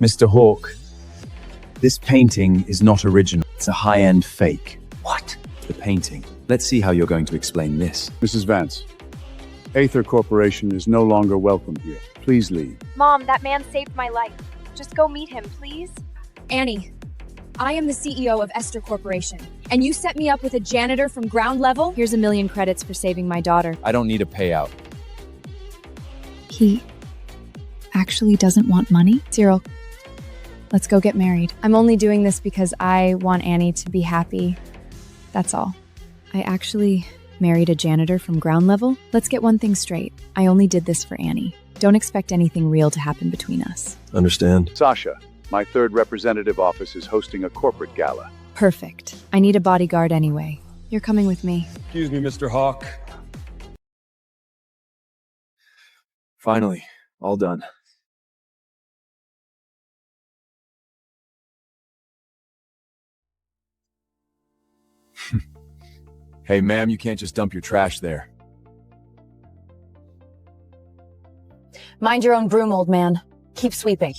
Mr. Hawk, this painting is not original. It's a high-end fake. What? The painting. Let's see how you're going to explain this. Mrs. Vance, Aether Corporation is no longer welcome here. Please leave. Mom, that man saved my life. Just go meet him, please. Annie, I am the CEO of Esther Corporation, and you set me up with a janitor from ground level? Here's 1 million credits for saving my daughter. I don't need a payout. He actually doesn't want money? Cyril, let's go get married. I'm only doing this because I want Annie to be happy. That's all. I actually married a janitor from ground level? Let's get one thing straight. I only did this for Annie. Don't expect anything real to happen between us. Understand. Sasha, my third representative office is hosting a corporate gala. Perfect. I need a bodyguard anyway. You're coming with me. Excuse me, Mr. Hawk. Finally, all done. Hey, ma'am, you can't just dump your trash there. Mind your own broom, old man. Keep sweeping.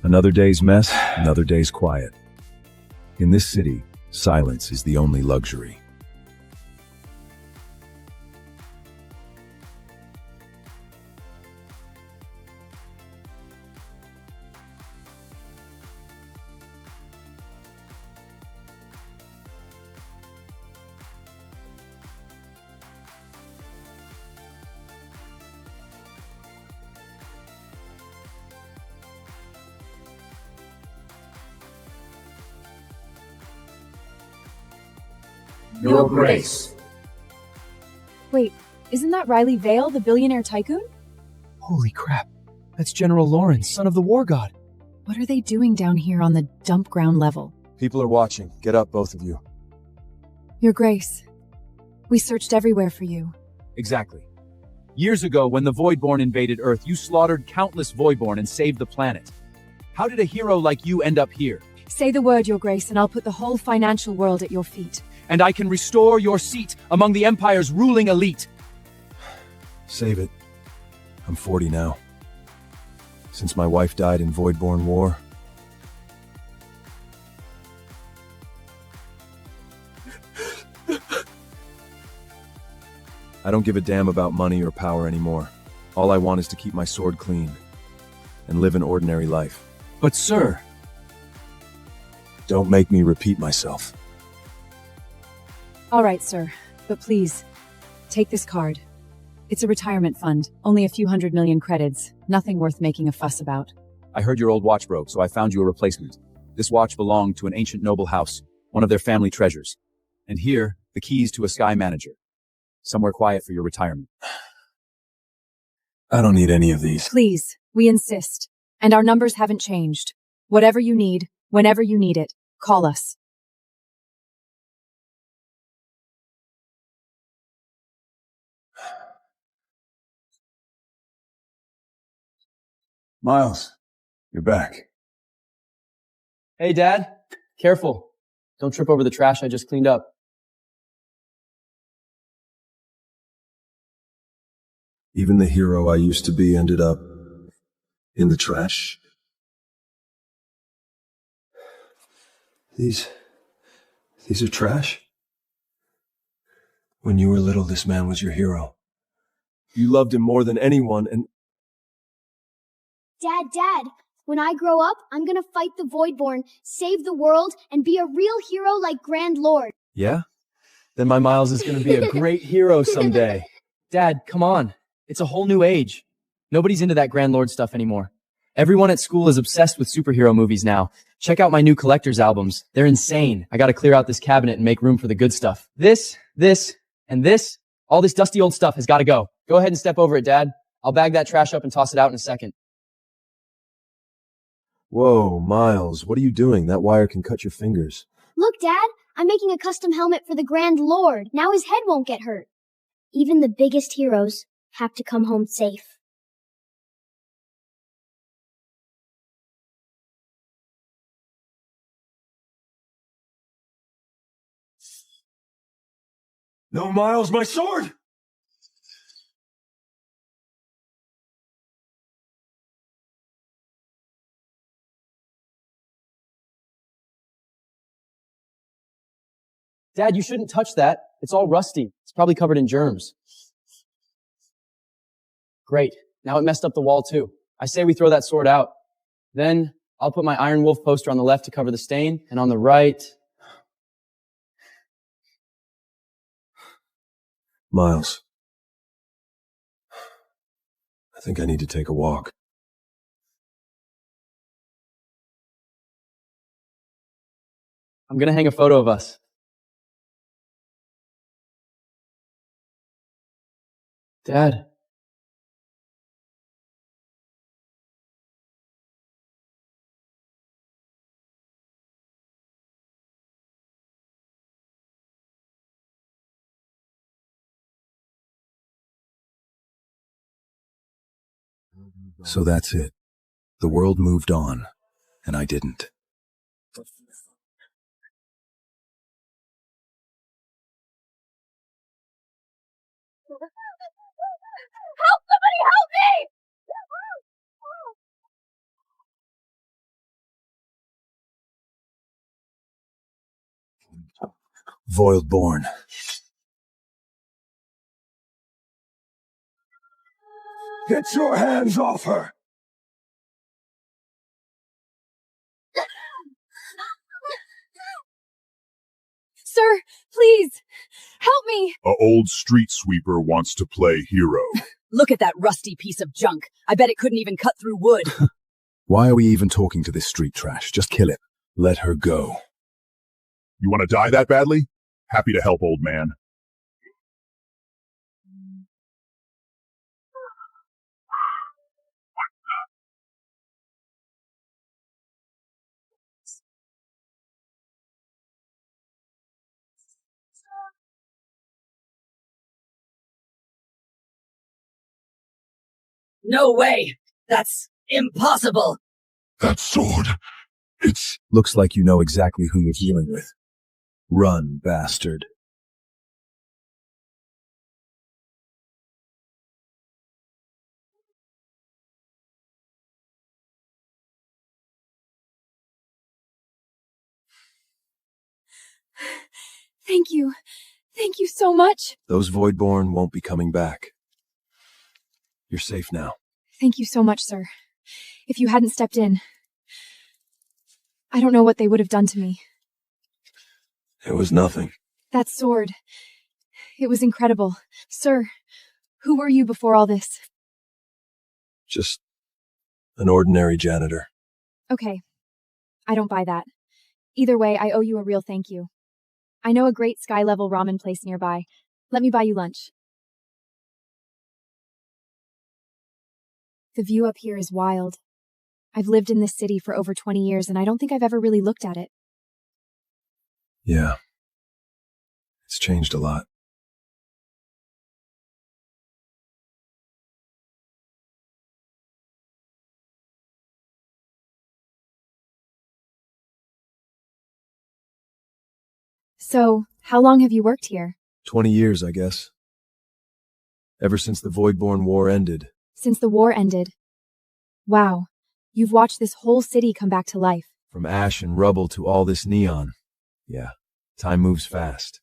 Another day's mess, another day's quiet. In this city, silence is the only luxury. Your Grace. Wait, isn't that Riley Vale, the billionaire tycoon? Holy crap. That's General Lawrence, son of the war god. What are they doing down here on the dump ground level? People are watching. Get up, both of you. Your Grace, we searched everywhere for you. Exactly. Years ago, when the Voidborn invaded Earth, you slaughtered countless Voidborn and saved the planet. How did a hero like you end up here? Say the word, Your Grace, and I'll put the whole financial world at your feet. And I can restore your seat among the Empire's ruling elite. Save it. I'm 40 now. Since my wife died in Voidborn War. I don't give a damn about money or power anymore. All I want is to keep my sword clean and live an ordinary life. But sir... Don't make me repeat myself. All right, sir, but please, take this card. It's a retirement fund, only a few 100 million credits, nothing worth making a fuss about. I heard your old watch broke, so I found you a replacement. This watch belonged to an ancient noble house, one of their family treasures. And here, the keys to a sky manager. Somewhere quiet for your retirement. I don't need any of these. Please, we insist. And our numbers haven't changed. Whatever you need, whenever you need it, call us. Miles, you're back. Hey, Dad. Careful. Don't trip over the trash I just cleaned up. Even the hero I used to be ended up in the trash. These are trash? When you were little, this man was your hero. You loved him more than anyone, and... Dad, when I grow up, I'm gonna fight the Voidborn, save the world, and be a real hero like Grand Lord. Yeah? Then my Miles is going to be a great hero someday. Dad, come on. It's a whole new age. Nobody's into that Grand Lord stuff anymore. Everyone at school is obsessed with superhero movies now. Check out my new collector's albums. They're insane. I gotta clear out this cabinet and make room for the good stuff. This, and this, all this dusty old stuff has gotta go. Go ahead and step over it, Dad. I'll bag that trash up and toss it out in a second. Whoa, Miles, what are you doing? That wire can cut your fingers. Look, Dad, I'm making a custom helmet for the Grand Lord. Now his head won't get hurt. Even the biggest heroes have to come home safe. No, Miles, my sword! Dad, you shouldn't touch that. It's all rusty. It's probably covered in germs. Great. Now it messed up the wall too. I say we throw that sword out. Then I'll put my Iron Wolf poster on the left to cover the stain, and on the right... Miles. I think I need to take a walk. I'm gonna hang a photo of us. Dad. So that's it. The world moved on, and I didn't. Help! Somebody help me! Void born. Get your hands off her! Sir, please, help me! A old street sweeper wants to play hero. Look at that rusty piece of junk. I bet it couldn't even cut through wood. Why are we even talking to this street trash? Just kill it. Let her go. You want to die that badly? Happy to help, old man. No way! That's impossible! That sword, it's... Looks like you know exactly who you're dealing with. Run, bastard. Thank you. Thank you so much. Those Voidborn won't be coming back. You're safe now. Thank you so much, sir. If you hadn't stepped in, I don't know what they would have done to me. It was nothing. That sword. It was incredible. Sir, who were you before all this? Just an ordinary janitor. Okay. I don't buy that. Either way, I owe you a real thank you. I know a great sky-level ramen place nearby. Let me buy you lunch. The view up here is wild. I've lived in this city for over 20 years, and I don't think I've ever really looked at it. Yeah. It's changed a lot. So, how long have you worked here? 20 years, I guess. Ever since the Voidborn War ended. Since the war ended. Wow. You've watched this whole city come back to life. From ash and rubble to all this neon. Yeah, time moves fast.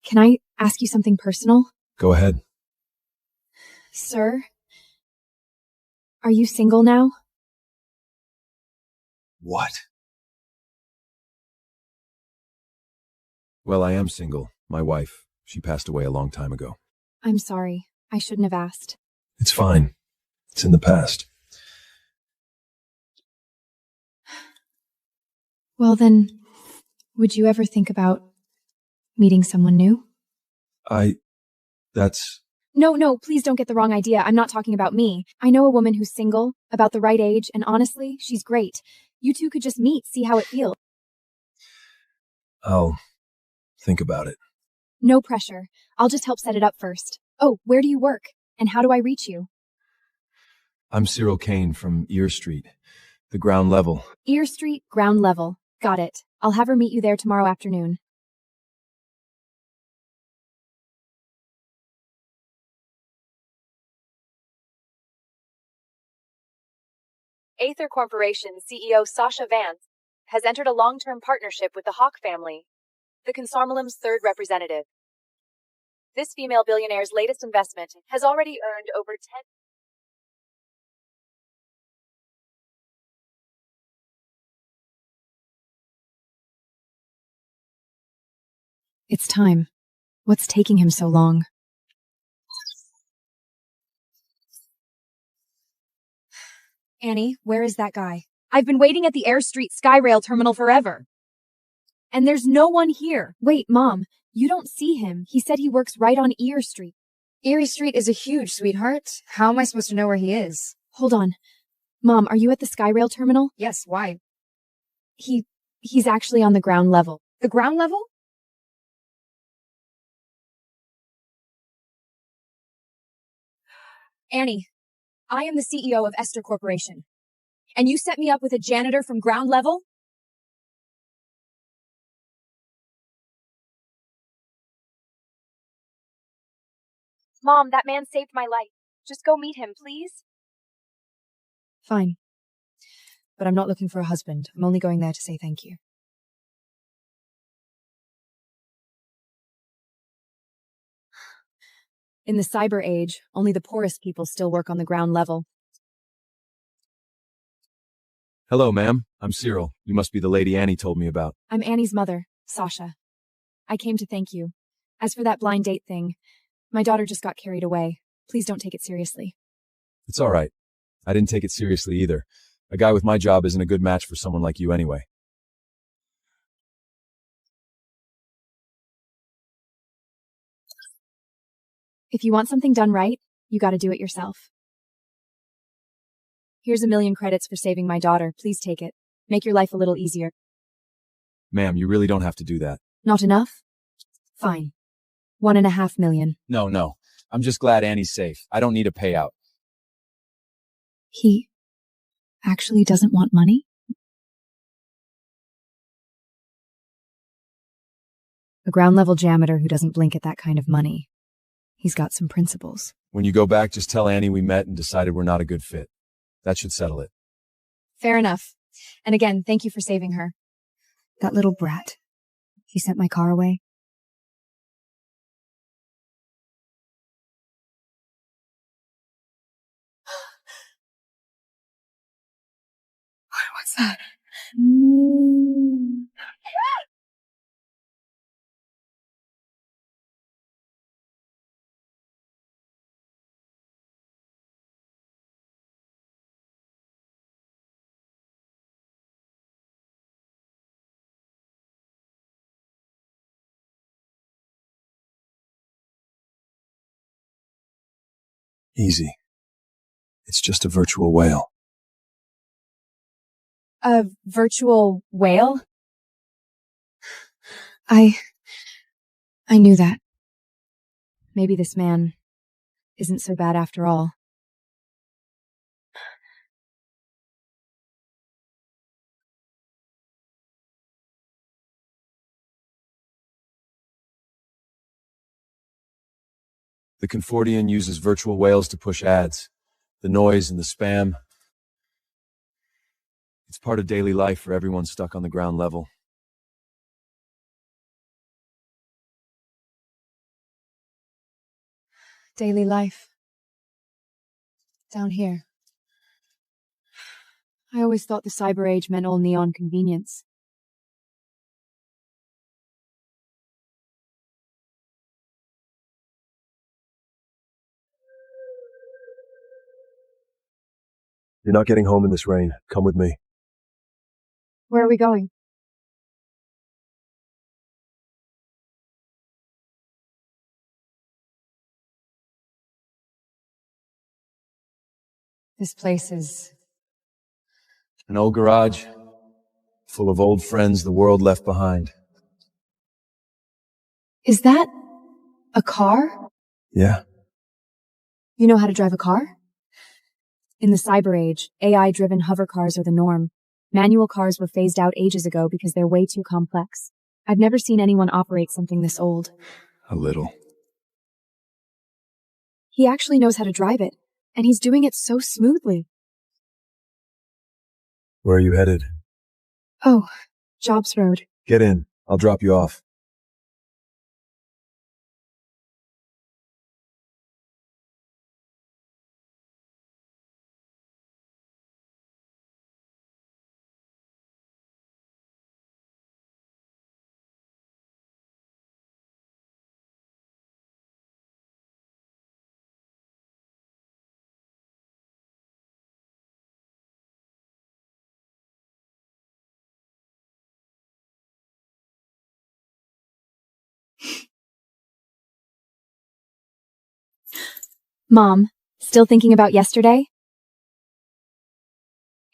Can I ask you something personal? Go ahead. Sir? Are you single now? What? Well, I am single. My wife, she passed away a long time ago. I'm sorry. I shouldn't have asked. It's fine. It's in the past. Well then, would you ever think about meeting someone new? That's... No, please don't get the wrong idea. I'm not talking about me. I know a woman who's single, about the right age, and honestly, she's great. You two could just meet, see how it feels. I'll think about it. No pressure. I'll just help set it up first. Oh, where do you work? And how do I reach you? I'm Cyril Kane from Ear Street, the ground level. Ear Street, ground level. Got it. I'll have her meet you there tomorrow afternoon. Aether Corporation CEO Sasha Vance has entered a long-term partnership with the Hawk family, the consortium's third representative. This female billionaire's latest investment has already earned over 10. It's time. What's taking him so long? Annie, where is that guy? I've been waiting at the Air Street Skyrail terminal forever. And there's no one here. Wait, Mom, you don't see him. He said he works right on Erie Street. Erie Street is a huge, sweetheart. How am I supposed to know where he is? Hold on. Mom, are you at the Skyrail terminal? Yes, why? He's actually on the ground level. The ground level? Annie, I am the CEO of Esther Corporation. And you set me up with a janitor from ground level? Mom, that man saved my life. Just go meet him, please. Fine. But I'm not looking for a husband. I'm only going there to say thank you. In the cyber age, only the poorest people still work on the ground level. Hello, ma'am. I'm Cyril. You must be the lady Annie told me about. I'm Annie's mother, Sasha. I came to thank you. As for that blind date thing, my daughter just got carried away. Please don't take it seriously. It's all right. I didn't take it seriously either. A guy with my job isn't a good match for someone like you anyway. If you want something done right, you gotta do it yourself. Here's 1,000,000 credits for saving my daughter. Please take it. Make your life a little easier. Ma'am, you really don't have to do that. Not enough? Fine. 1.5 million. No. I'm just glad Annie's safe. I don't need a payout. He actually doesn't want money? A ground-level janitor who doesn't blink at that kind of money. He's got some principles. When you go back, just tell Annie we met and decided we're not a good fit. That should settle it. Fair enough. And again, thank you for saving her. That little brat. He sent my car away. What's that? Easy. It's just a virtual whale. A virtual whale? I knew that. Maybe this man isn't so bad after all. The Confordian uses virtual whales to push ads. The noise and the spam. It's part of daily life for everyone stuck on the ground level. Daily life. Down here. I always thought the cyber age meant all neon convenience. You're not getting home in this rain. Come with me. Where are we going? This place is... An old garage, full of old friends the world left behind. Is that a car? Yeah. You know how to drive a car? In the cyber age, AI-driven hover cars are the norm. Manual cars were phased out ages ago because they're way too complex. I've never seen anyone operate something this old. A little. He actually knows how to drive it, and he's doing it so smoothly. Where are you headed? Oh, Jobs Road. Get in. I'll drop you off. Mom, still thinking about yesterday?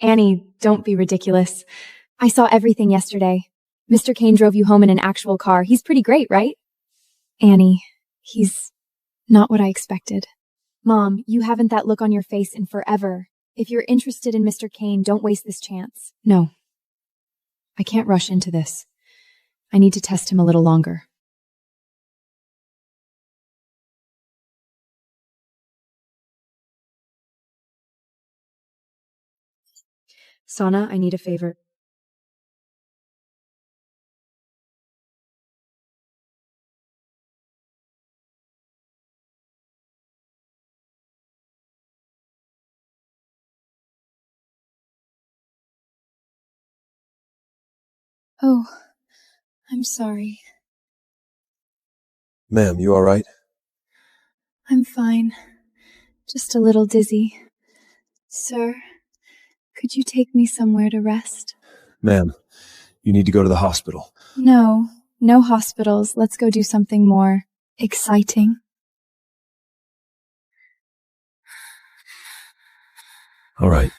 Annie, don't be ridiculous. I saw everything yesterday. Mr. Kane drove you home in an actual car. He's pretty great, right? Annie, he's not what I expected. Mom, you haven't that look on your face in forever. If you're interested in Mr. Kane, don't waste this chance. No. I can't rush into this. I need to test him a little longer. Sana, I need a favor. Oh, I'm sorry. Ma'am, you alright? I'm fine. Just a little dizzy. Sir, could you take me somewhere to rest? Ma'am, you need to go to the hospital. No, no hospitals. Let's go do something more exciting. Alright.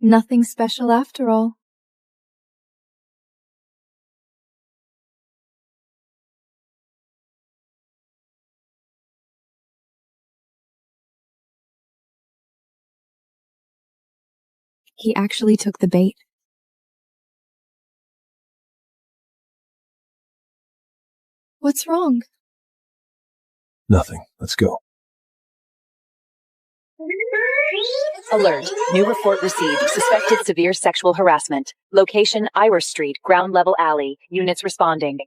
Nothing special after all. He actually took the bait. What's wrong? Nothing. Let's go. Alert. New report received. Suspected severe sexual harassment. Location, Irish Street, ground level alley. Units responding.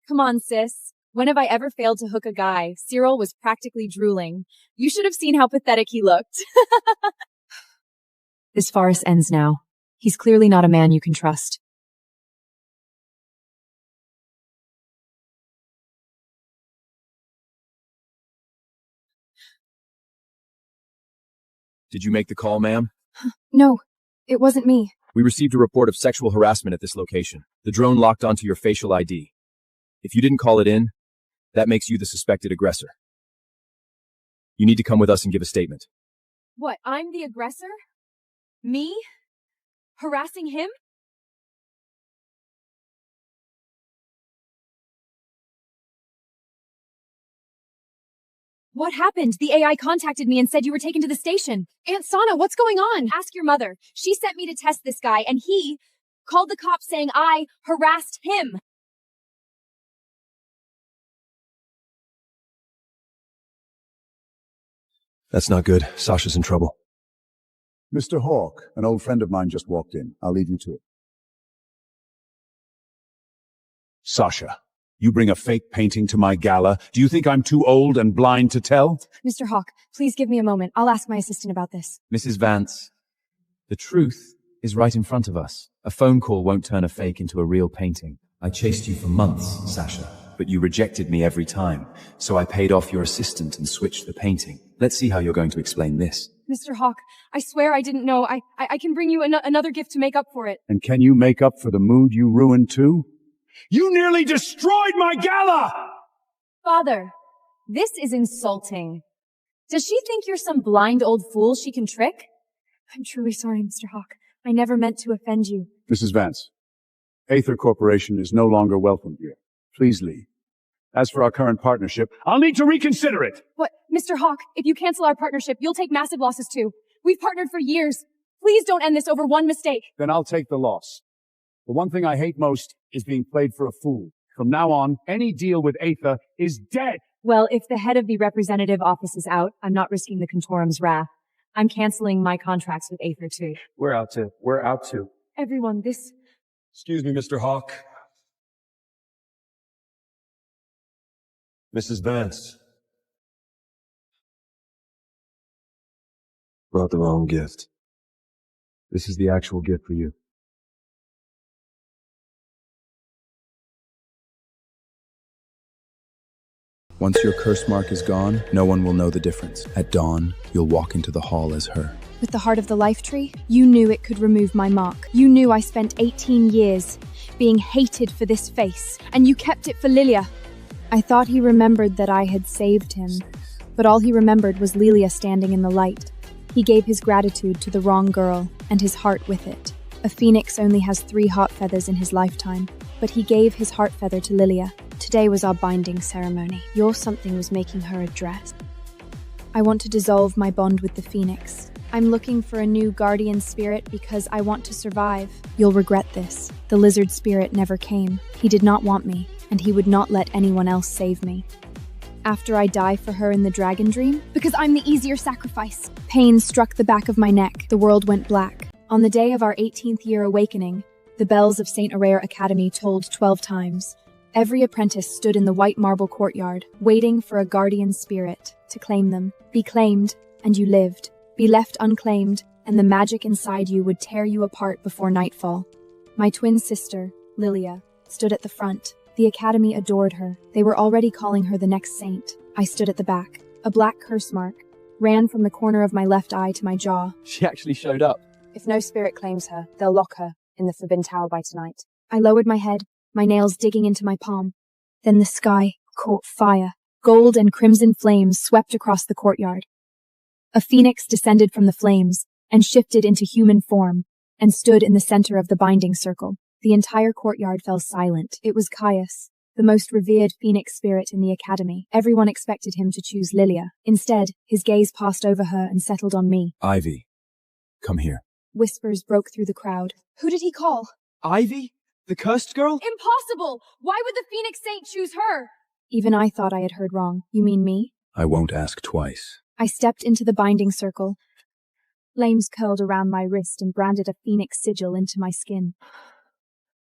Come on, sis. When have I ever failed to hook a guy? Cyril was practically drooling. You should have seen how pathetic he looked. This farce ends now. He's clearly not a man you can trust. Did you make the call, ma'am? No, it wasn't me. We received a report of sexual harassment at this location. The drone locked onto your facial ID. If you didn't call it in, that makes you the suspected aggressor. You need to come with us and give a statement. What, I'm the aggressor? Me? Harassing him? What happened? The AI contacted me and said you were taken to the station. Aunt Sana, what's going on? Ask your mother. She sent me to test this guy, and he called the cops saying I harassed him. That's not good. Sasha's in trouble. Mr. Hawk, an old friend of mine just walked in. I'll leave you to it. Sasha, you bring a fake painting to my gala. Do you think I'm too old and blind to tell? Mr. Hawk, please give me a moment. I'll ask my assistant about this. Mrs. Vance, the truth is right in front of us. A phone call won't turn a fake into a real painting. I chased you for months, Sasha, but you rejected me every time. So I paid off your assistant and switched the painting. Let's see how you're going to explain this. Mr. Hawk, I swear I didn't know. I can bring you another gift to make up for it. And can you make up for the mood you ruined too? You nearly destroyed my gala! Father, this is insulting. Does she think you're some blind old fool she can trick? I'm truly sorry, Mr. Hawk. I never meant to offend you. Mrs. Vance, Aether Corporation is no longer welcome here. Please leave. As for our current partnership, I'll need to reconsider it. What? Mr. Hawk, if you cancel our partnership, you'll take massive losses too. We've partnered for years. Please don't end this over one mistake. Then I'll take the loss. The one thing I hate most is being played for a fool. From now on, any deal with Aether is dead. Well, if the head of the representative office is out, I'm not risking the Contorum's wrath. I'm canceling my contracts with Aether too. We're out too. Everyone, this... Excuse me, Mr. Hawk. Mrs. Vance. Brought the wrong gift. This is the actual gift for you. Once your curse mark is gone, no one will know the difference. At dawn, you'll walk into the hall as her. With the heart of the life tree, you knew it could remove my mark. You knew I spent 18 years being hated for this face, and you kept it for Lilia. I thought he remembered that I had saved him, but all he remembered was Lilia standing in the light. He gave his gratitude to the wrong girl, and his heart with it. A phoenix only has 3 heart feathers in his lifetime, but he gave his heart feather to Lilia. Today was our binding ceremony. Your something was making her a dress. I want to dissolve my bond with the phoenix. I'm looking for a new guardian spirit because I want to survive. You'll regret this. The lizard spirit never came. He did not want me, and he would not let anyone else save me. After I die for her in the dragon dream, because I'm the easier sacrifice. Pain struck the back of my neck. The world went black. On the day of our 18th year awakening, the bells of St. Aurore Academy tolled 12 times. Every apprentice stood in the white marble courtyard, waiting for a guardian spirit to claim them. Be claimed, and you lived. Be left unclaimed, and the magic inside you would tear you apart before nightfall. My twin sister, Lilia, stood at the front. The academy adored her. They were already calling her the next saint. I stood at the back. A black curse mark ran from the corner of my left eye to my jaw. She actually showed up. If no spirit claims her, they'll lock her in the Forbidden Tower by tonight. I lowered my head, my nails digging into my palm. Then the sky caught fire. Gold and crimson flames swept across the courtyard. A phoenix descended from the flames and shifted into human form and stood in the center of the binding circle. The entire courtyard fell silent. It was Caius, the most revered phoenix spirit in the academy. Everyone expected him to choose Lilia. Instead, his gaze passed over her and settled on me. Ivy, come here. Whispers broke through the crowd. Who did he call? Ivy? The cursed girl? Impossible! Why would the Phoenix Saint choose her? Even I thought I had heard wrong. You mean me? I won't ask twice. I stepped into the binding circle. Flames curled around my wrist and branded a phoenix sigil into my skin.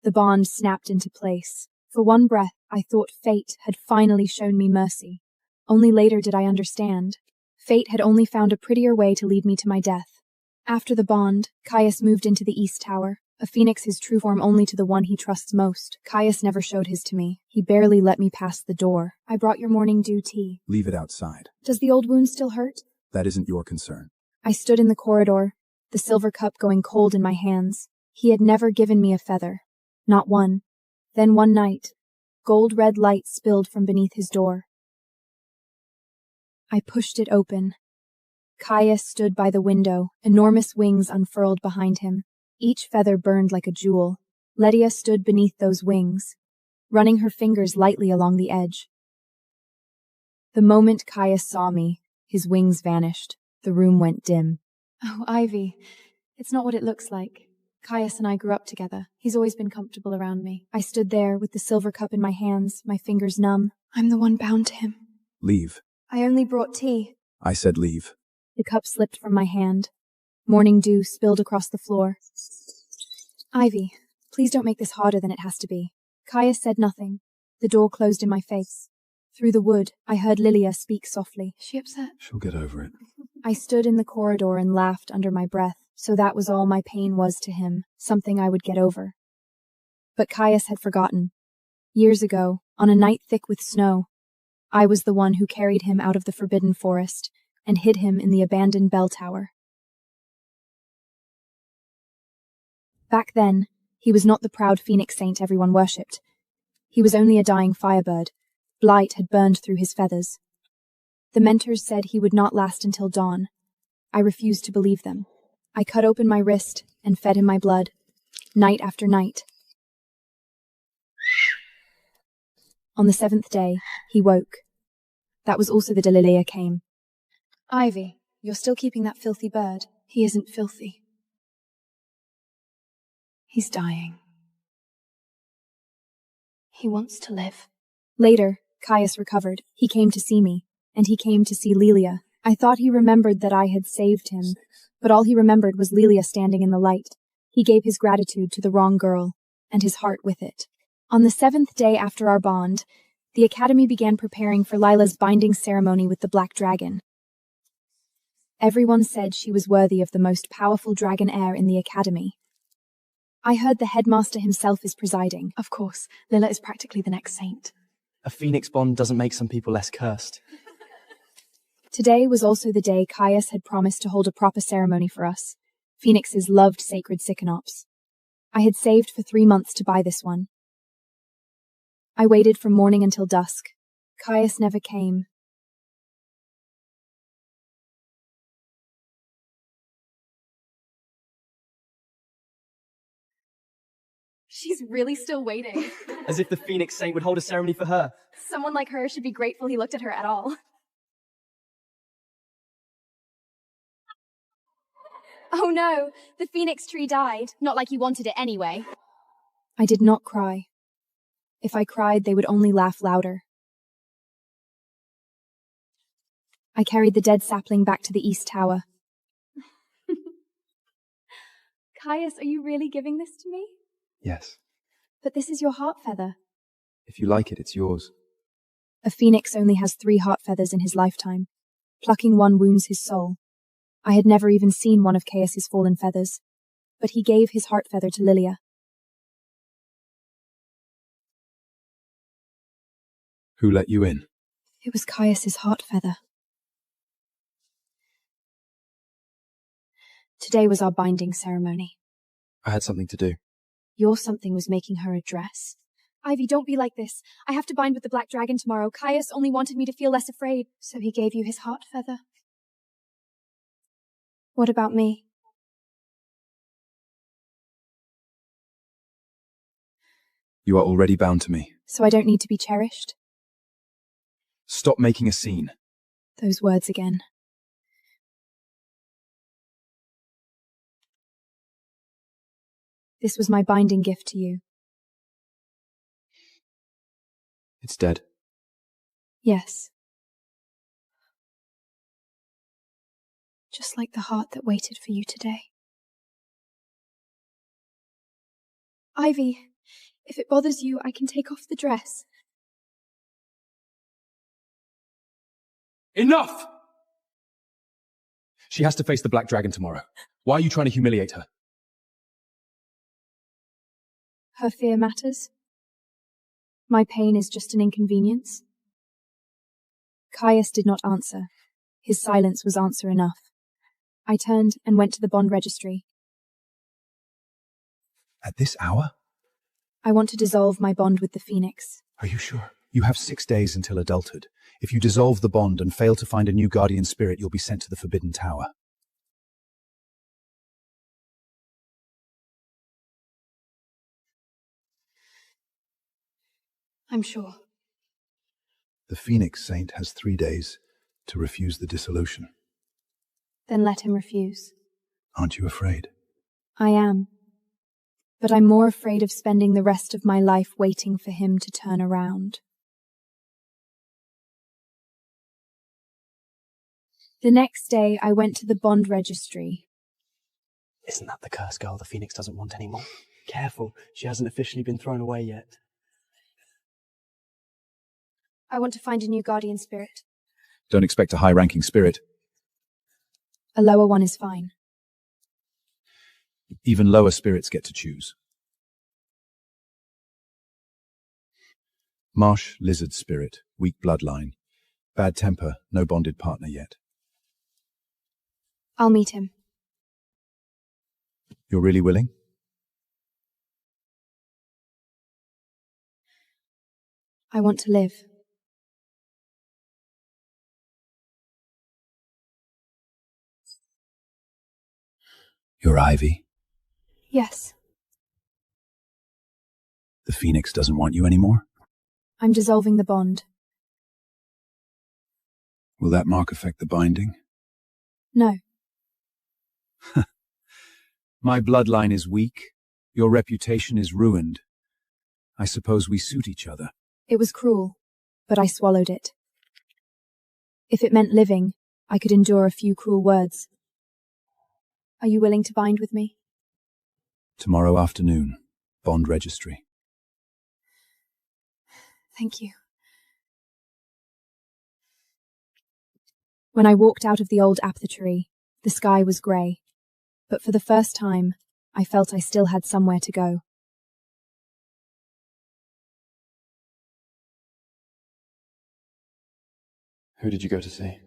The bond snapped into place. For one breath, I thought fate had finally shown me mercy. Only later did I understand. Fate had only found a prettier way to lead me to my death. After the bond, Caius moved into the East Tower. A phoenix his true form only to the one he trusts most. Caius never showed his to me. He barely let me pass the door. I brought your morning dew tea. Leave it outside. Does the old wound still hurt? That isn't your concern. I stood in the corridor, the silver cup going cold in my hands. He had never given me a feather. Not one. Then one night, gold-red light spilled from beneath his door. I pushed it open. Caius stood by the window, enormous wings unfurled behind him. Each feather burned like a jewel. Lydia stood beneath those wings, running her fingers lightly along the edge. The moment Caius saw me, his wings vanished. The room went dim. Oh, Ivy, it's not what it looks like. Caius and I grew up together. He's always been comfortable around me. I stood there with the silver cup in my hands, my fingers numb. I'm the one bound to him. Leave. I only brought tea. I said leave. The cup slipped from my hand. Morning dew spilled across the floor. Ivy, please don't make this harder than it has to be. Caius said nothing. The door closed in my face. Through the wood, I heard Lilia speak softly. Is she upset? She'll get over it. I stood in the corridor and laughed under my breath. So that was all my pain was to him, something I would get over. But Caius had forgotten. Years ago, on a night thick with snow, I was the one who carried him out of the forbidden forest and hid him in the abandoned bell tower. Back then, he was not the proud phoenix saint everyone worshipped. He was only a dying firebird. Blight had burned through his feathers. The mentors said he would not last until dawn. I refused to believe them. I cut open my wrist and fed him my blood, night after night. On the 7th day, he woke. That was also the day Lilia came. Ivy, you're still keeping that filthy bird. He isn't filthy. He's dying. He wants to live. Later, Caius recovered. He came to see me, and he came to see Lilia. I thought he remembered that I had saved him, but all he remembered was Lilia standing in the light. He gave his gratitude to the wrong girl, and his heart with it. On the 7th day after our bond, the Academy began preparing for Lila's binding ceremony with the Black Dragon. Everyone said she was worthy of the most powerful dragon heir in the Academy. I heard the headmaster himself is presiding. Of course, Lila is practically the next saint. A phoenix bond doesn't make some people less cursed. Today was also the day Caius had promised to hold a proper ceremony for us. Phoenix's loved sacred Synopsis. I had saved for 3 months to buy this one. I waited from morning until dusk. Caius never came. She's really still waiting. As if the Phoenix Saint would hold a ceremony for her. Someone like her should be grateful he looked at her at all. Oh no, the phoenix tree died. Not like you wanted it anyway. I did not cry. If I cried, they would only laugh louder. I carried the dead sapling back to the East Tower. Caius, are you really giving this to me? Yes. But this is your heart feather. If you like it, it's yours. A phoenix only has 3 heart feathers in his lifetime. Plucking one wounds his soul. I had never even seen one of Caius's fallen feathers, but he gave his heart feather to Lilia. Who let you in? It was Caius's heart feather. Today was our binding ceremony. I had something to do. Your something was making her a dress. Ivy, don't be like this. I have to bind with the Black Dragon tomorrow. Caius only wanted me to feel less afraid, so he gave you his heart feather. What about me? You are already bound to me. So I don't need to be cherished? Stop making a scene. Those words again. This was my binding gift to you. It's dead. Yes. Just like the heart that waited for you today. Ivy, if it bothers you, I can take off the dress. Enough! She has to face the Black Dragon tomorrow. Why are you trying to humiliate her? Her fear matters. My pain is just an inconvenience. Caius did not answer. His silence was answer enough. I turned and went to the bond registry. At this hour? I want to dissolve my bond with the Phoenix. Are you sure? You have 6 days until adulthood. If you dissolve the bond and fail to find a new guardian spirit, you'll be sent to the Forbidden Tower. I'm sure. The Phoenix Saint has 3 days to refuse the dissolution. Then let him refuse. Aren't you afraid? I am. But I'm more afraid of spending the rest of my life waiting for him to turn around. The next day, I went to the bond registry. Isn't that the cursed girl the Phoenix doesn't want anymore? Careful, she hasn't officially been thrown away yet. I want to find a new guardian spirit. Don't expect a high-ranking spirit. A lower one is fine. Even lower spirits get to choose. Marsh lizard spirit, weak bloodline. Bad temper, no bonded partner yet. I'll meet him. You're really willing? I want to live. You're Ivy. Yes. The Phoenix doesn't want you anymore? I'm dissolving the bond. Will that mark affect the binding? No. My bloodline is weak. Your reputation is ruined. I suppose we suit each other. It was cruel, but I swallowed it. If it meant living, I could endure a few cruel words. Are you willing to bind with me? Tomorrow afternoon, bond registry. Thank you. When I walked out of the old apothecary, the sky was grey, but for the first time, I felt I still had somewhere to go. Who did you go to see?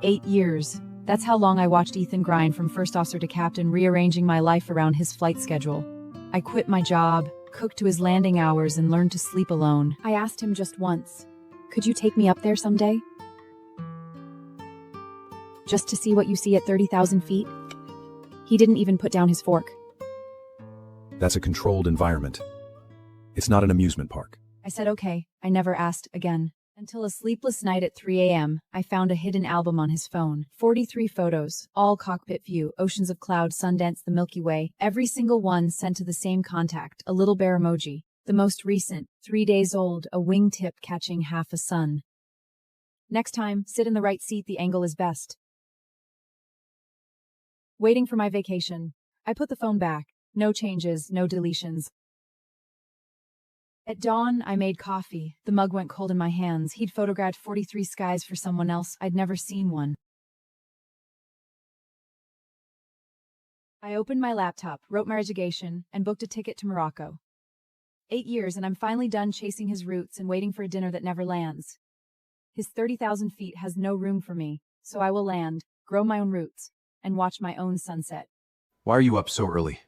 8 years. That's how long I watched Ethan grind from first officer to captain, rearranging my life around his flight schedule. I quit my job, cooked to his landing hours, and learned to sleep alone. I asked him just once, could you take me up there someday? Just to see what you see at 30,000 feet? He didn't even put down his fork. That's a controlled environment. It's not an amusement park. I said okay. I never asked again. Until a sleepless night at 3 a.m., I found a hidden album on his phone. 43 photos, all cockpit view, oceans of cloud, Sundance, the Milky Way, every single one sent to the same contact, a little bear emoji. The most recent, 3 days old, a wingtip catching half a sun. Next time, sit in the right seat, the angle is best. Waiting for my vacation. I put the phone back. No changes, no deletions. At dawn, I made coffee. The mug went cold in my hands. He'd photographed 43 skies for someone else. I'd never seen one. I opened my laptop, wrote my resignation, and booked a ticket to Morocco. 8 years, and I'm finally done chasing his roots and waiting for a dinner that never lands. His 30,000 feet has no room for me, so I will land, grow my own roots, and watch my own sunset. Why are you up so early?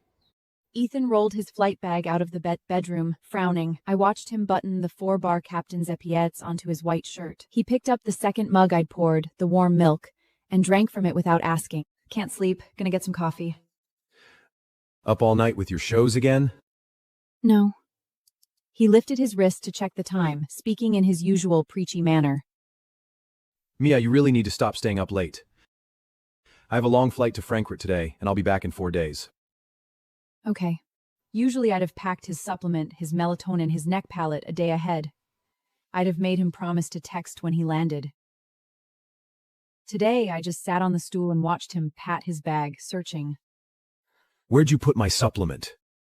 Ethan rolled his flight bag out of the bedroom, frowning. I watched him button the 4-bar captain's epaulettes onto his white shirt. He picked up the second mug I'd poured, the warm milk, and drank from it without asking. Can't sleep, gonna get some coffee. Up all night with your shows again? No. He lifted his wrist to check the time, speaking in his usual preachy manner. Mia, you really need to stop staying up late. I have a long flight to Frankfurt today, and I'll be back in 4 days. Okay. Usually I'd have packed his supplement, his melatonin, his neck pallet a day ahead. I'd have made him promise to text when he landed. Today, I just sat on the stool and watched him pat his bag, searching. Where'd you put my supplement?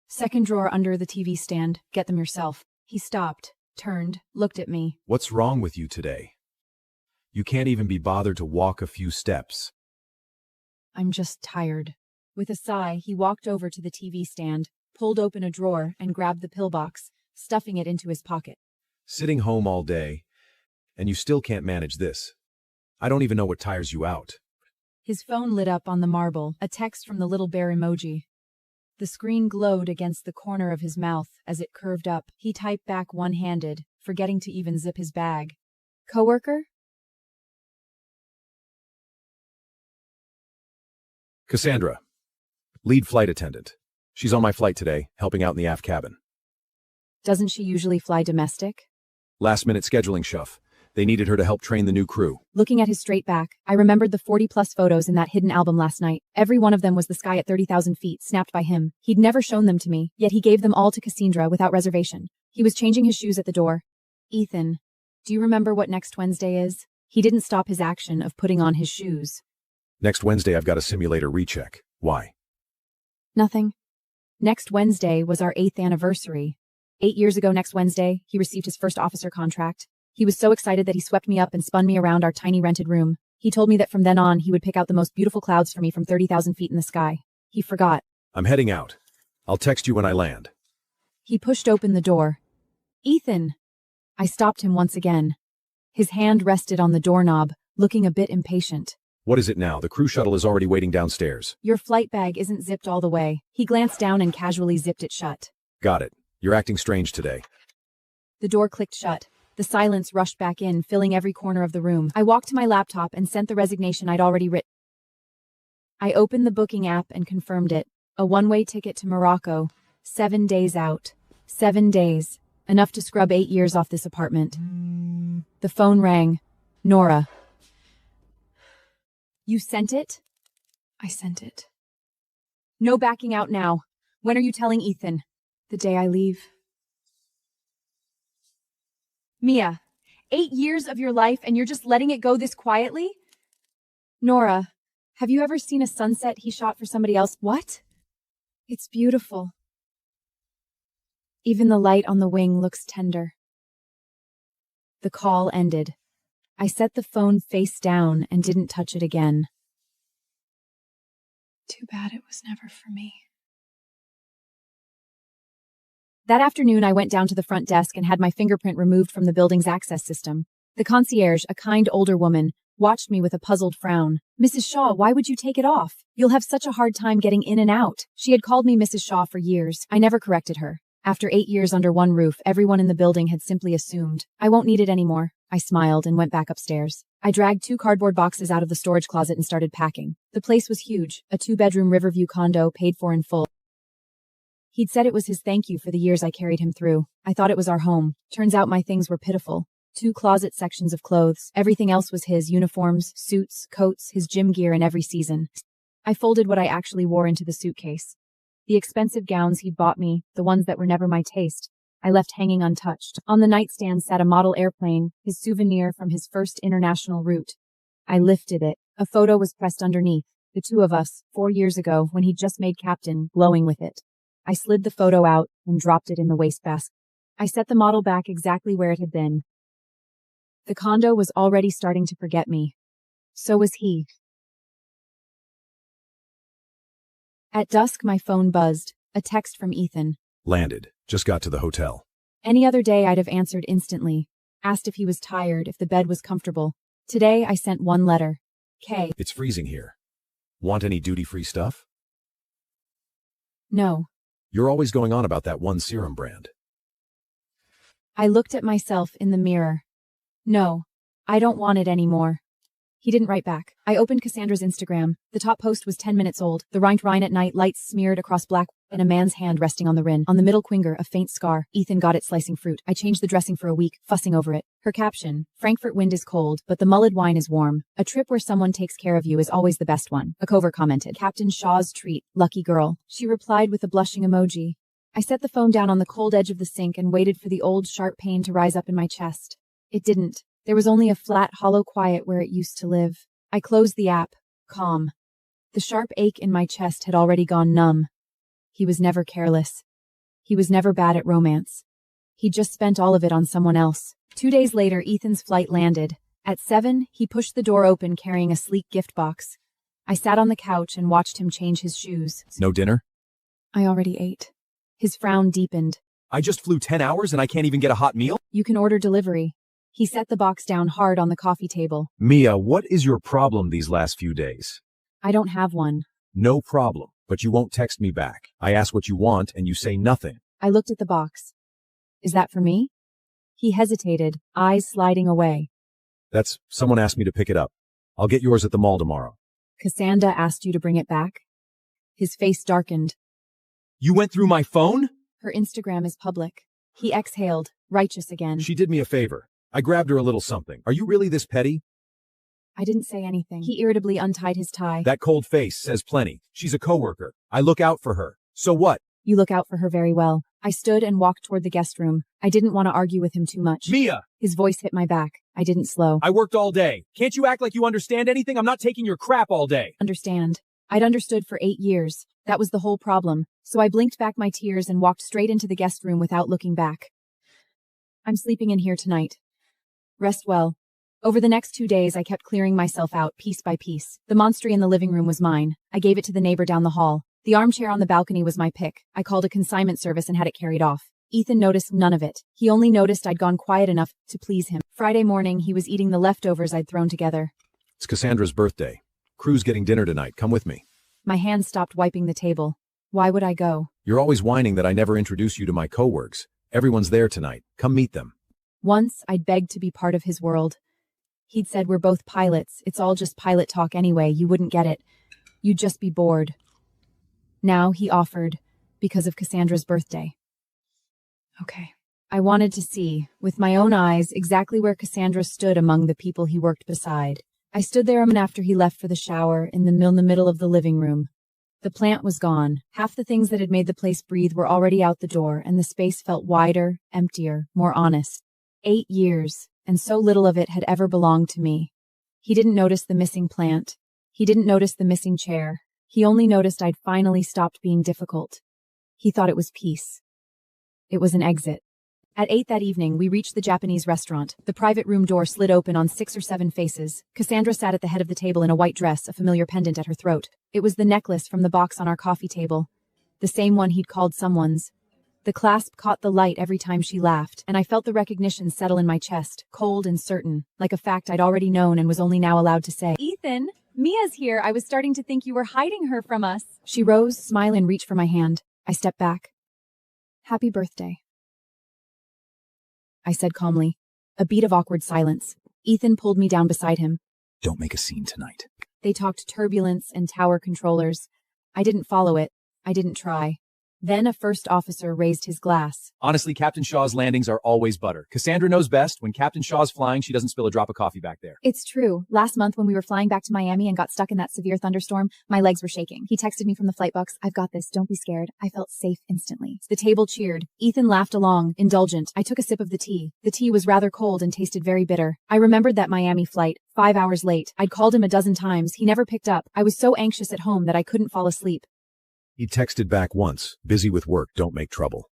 Second drawer under the TV stand. Get them yourself. He stopped, turned, looked at me. What's wrong with you today? You can't even be bothered to walk a few steps. I'm just tired. With a sigh, he walked over to the TV stand, pulled open a drawer, and grabbed the pillbox, stuffing it into his pocket. Sitting home all day, and you still can't manage this. I don't even know what tires you out. His phone lit up on the marble, a text from the little bear emoji. The screen glowed against the corner of his mouth as it curved up. He typed back one-handed, forgetting to even zip his bag. Coworker? Cassandra, lead flight attendant. She's on my flight today, helping out in the aft cabin. Doesn't she usually fly domestic? Last-minute scheduling shuff. They needed her to help train the new crew. Looking at his straight back, I remembered the 40-plus photos in that hidden album last night. Every one of them was the sky at 30,000 feet, snapped by him. He'd never shown them to me, yet he gave them all to Cassandra without reservation. He was changing his shoes at the door. Ethan, do you remember what next Wednesday is? He didn't stop his action of putting on his shoes. Next Wednesday, I've got a simulator recheck. Why? Nothing. Next Wednesday was our 8th anniversary. 8 years ago next Wednesday, he received his first officer contract. He was so excited that he swept me up and spun me around our tiny rented room. He told me that from then on, he would pick out the most beautiful clouds for me from 30,000 feet in the sky. He forgot. I'm heading out. I'll text you when I land. He pushed open the door. Ethan! I stopped him once again. His hand rested on the doorknob, looking a bit impatient. What is it now? The crew shuttle is already waiting downstairs. Your flight bag isn't zipped all the way. He glanced down and casually zipped it shut. Got it. You're acting strange today. The door clicked shut. The silence rushed back in, filling every corner of the room. I walked to my laptop and sent the resignation I'd already written. I opened the booking app and confirmed it. A one-way ticket to Morocco. 7 days out. 7 days. Enough to scrub 8 years off this apartment. The phone rang. Nora. You sent it? I sent it. No backing out now. When are you telling Ethan? The day I leave. Mia, 8 years of your life and you're just letting it go this quietly? Nora, have you ever seen a sunset he shot for somebody else? What? It's beautiful. Even the light on the wing looks tender. The call ended. I set the phone face down and didn't touch it again. Too bad it was never for me. That afternoon, I went down to the front desk and had my fingerprint removed from the building's access system. The concierge, a kind older woman, watched me with a puzzled frown. Mrs. Shaw, why would you take it off? You'll have such a hard time getting in and out. She had called me Mrs. Shaw for years. I never corrected her. After 8 years under one roof, everyone in the building had simply assumed. I won't need it anymore. I smiled and went back upstairs. I dragged 2 cardboard boxes out of the storage closet and started packing. The place was huge, a 2-bedroom Riverview condo paid for in full. He'd said it was his thank you for the years I carried him through. I thought it was our home. Turns out my things were pitiful. 2 closet sections of clothes. Everything else was his: uniforms, suits, coats, his gym gear in every season. I folded what I actually wore into the suitcase. The expensive gowns he'd bought me, the ones that were never my taste, I left hanging untouched. On the nightstand sat a model airplane, his souvenir from his first international route. I lifted it. A photo was pressed underneath. The 2 of us, 4 years ago, when he'd just made captain, glowing with it. I slid the photo out and dropped it in the wastebasket. I set the model back exactly where it had been. The condo was already starting to forget me. So was he. At dusk, my phone buzzed. A text from Ethan. Landed. Just got to the hotel. Any other day, I'd have answered instantly. Asked if he was tired, if the bed was comfortable. Today, I sent one letter. K. It's freezing here. Want any duty-free stuff? No. You're always going on about that one serum brand. I looked at myself in the mirror. No. I don't want it anymore. He didn't write back. I opened Cassandra's Instagram. The top post was 10 minutes old. The Rhine at night, lights smeared across black, and a man's hand resting on the rim. On the middle quinger, a faint scar. Ethan got it slicing fruit. I changed the dressing for a week, fussing over it. Her caption: Frankfurt wind is cold, but the mulled wine is warm. A trip where someone takes care of you is always the best one. A cover commented: Captain Shaw's treat, lucky girl. She replied with a blushing emoji. I set the phone down on the cold edge of the sink and waited for the old sharp pain to rise up in my chest. It didn't. There was only a flat, hollow quiet where it used to live. I closed the app. Calm. The sharp ache in my chest had already gone numb. He was never careless. He was never bad at romance. He just spent all of it on someone else. 2 days later, Ethan's flight landed. At 7, he pushed the door open carrying a sleek gift box. I sat on the couch and watched him change his shoes. No dinner? I already ate. His frown deepened. I just flew 10 hours and I can't even get a hot meal? You can order delivery. He set the box down hard on the coffee table. Mia, what is your problem these last few days? I don't have one. No problem, but you won't text me back. I ask what you want and you say nothing. I looked at the box. Is that for me? He hesitated, eyes sliding away. That's someone asked me to pick it up. I'll get yours at the mall tomorrow. Cassandra asked you to bring it back? His face darkened. You went through my phone? Her Instagram is public. He exhaled, righteous again. She did me a favor. I grabbed her a little something. Are you really this petty? I didn't say anything. He irritably untied his tie. That cold face says plenty. She's a coworker. I look out for her. So what? You look out for her very well. I stood and walked toward the guest room. I didn't want to argue with him too much. Mia! His voice hit my back. I didn't slow. I worked all day. Can't you act like you understand anything? I'm not taking your crap all day. Understand. I'd understood for 8 years. That was the whole problem. So I blinked back my tears and walked straight into the guest room without looking back. I'm sleeping in here tonight. Rest well. Over the next 2 days, I kept clearing myself out piece by piece. The monstery in the living room was mine. I gave it to the neighbor down the hall. The armchair on the balcony was my pick. I called a consignment service and had it carried off. Ethan noticed none of it. He only noticed I'd gone quiet enough to please him. Friday morning, he was eating the leftovers I'd thrown together. It's Cassandra's birthday. Crew's getting dinner tonight. Come with me. My hand stopped wiping the table. Why would I go? You're always whining that I never introduce you to my coworkers. Everyone's there tonight. Come meet them. Once, I'd begged to be part of his world. He'd said we're both pilots. It's all just pilot talk anyway. You wouldn't get it. You'd just be bored. Now he offered, because of Cassandra's birthday. Okay. I wanted to see, with my own eyes, exactly where Cassandra stood among the people he worked beside. I stood there a minute after he left for the shower in the middle of the living room. The plant was gone. Half the things that had made the place breathe were already out the door, and the space felt wider, emptier, more honest. 8 years. and so little of it had ever belonged to me. He didn't notice the missing plant. He didn't notice the missing chair. He only noticed I'd finally stopped being difficult. He thought it was peace. It was an exit. At 8 that evening, we reached the Japanese restaurant. The private room door slid open on 6 or 7 faces. Cassandra sat at the head of the table in a white dress, a familiar pendant at her throat. It was the necklace from the box on our coffee table. The same one he'd called someone's. The clasp caught the light every time she laughed, and I felt the recognition settle in my chest, cold and certain, like a fact I'd already known and was only now allowed to say. Ethan, Mia's here. I was starting to think you were hiding her from us. She rose, smiled, and reached for my hand. I stepped back. Happy birthday, I said calmly. A beat of awkward silence. Ethan pulled me down beside him. Don't make a scene tonight. They talked turbulence and tower controllers. I didn't follow it. I didn't try. Then a first officer raised his glass. Honestly, Captain Shaw's landings are always butter. Cassandra knows best. When Captain Shaw's flying, she doesn't spill a drop of coffee back there. It's true. Last month when we were flying back to Miami and got stuck in that severe thunderstorm, my legs were shaking. He texted me from the flight box, "I've got this, don't be scared." I felt safe instantly. The table cheered. Ethan laughed along, indulgent. I took a sip of the tea. The tea was rather cold and tasted very bitter. I remembered that Miami flight, 5 hours late. I'd called him a dozen times. He never picked up. I was so anxious at home that I couldn't fall asleep. He texted back once, busy with work, don't make trouble.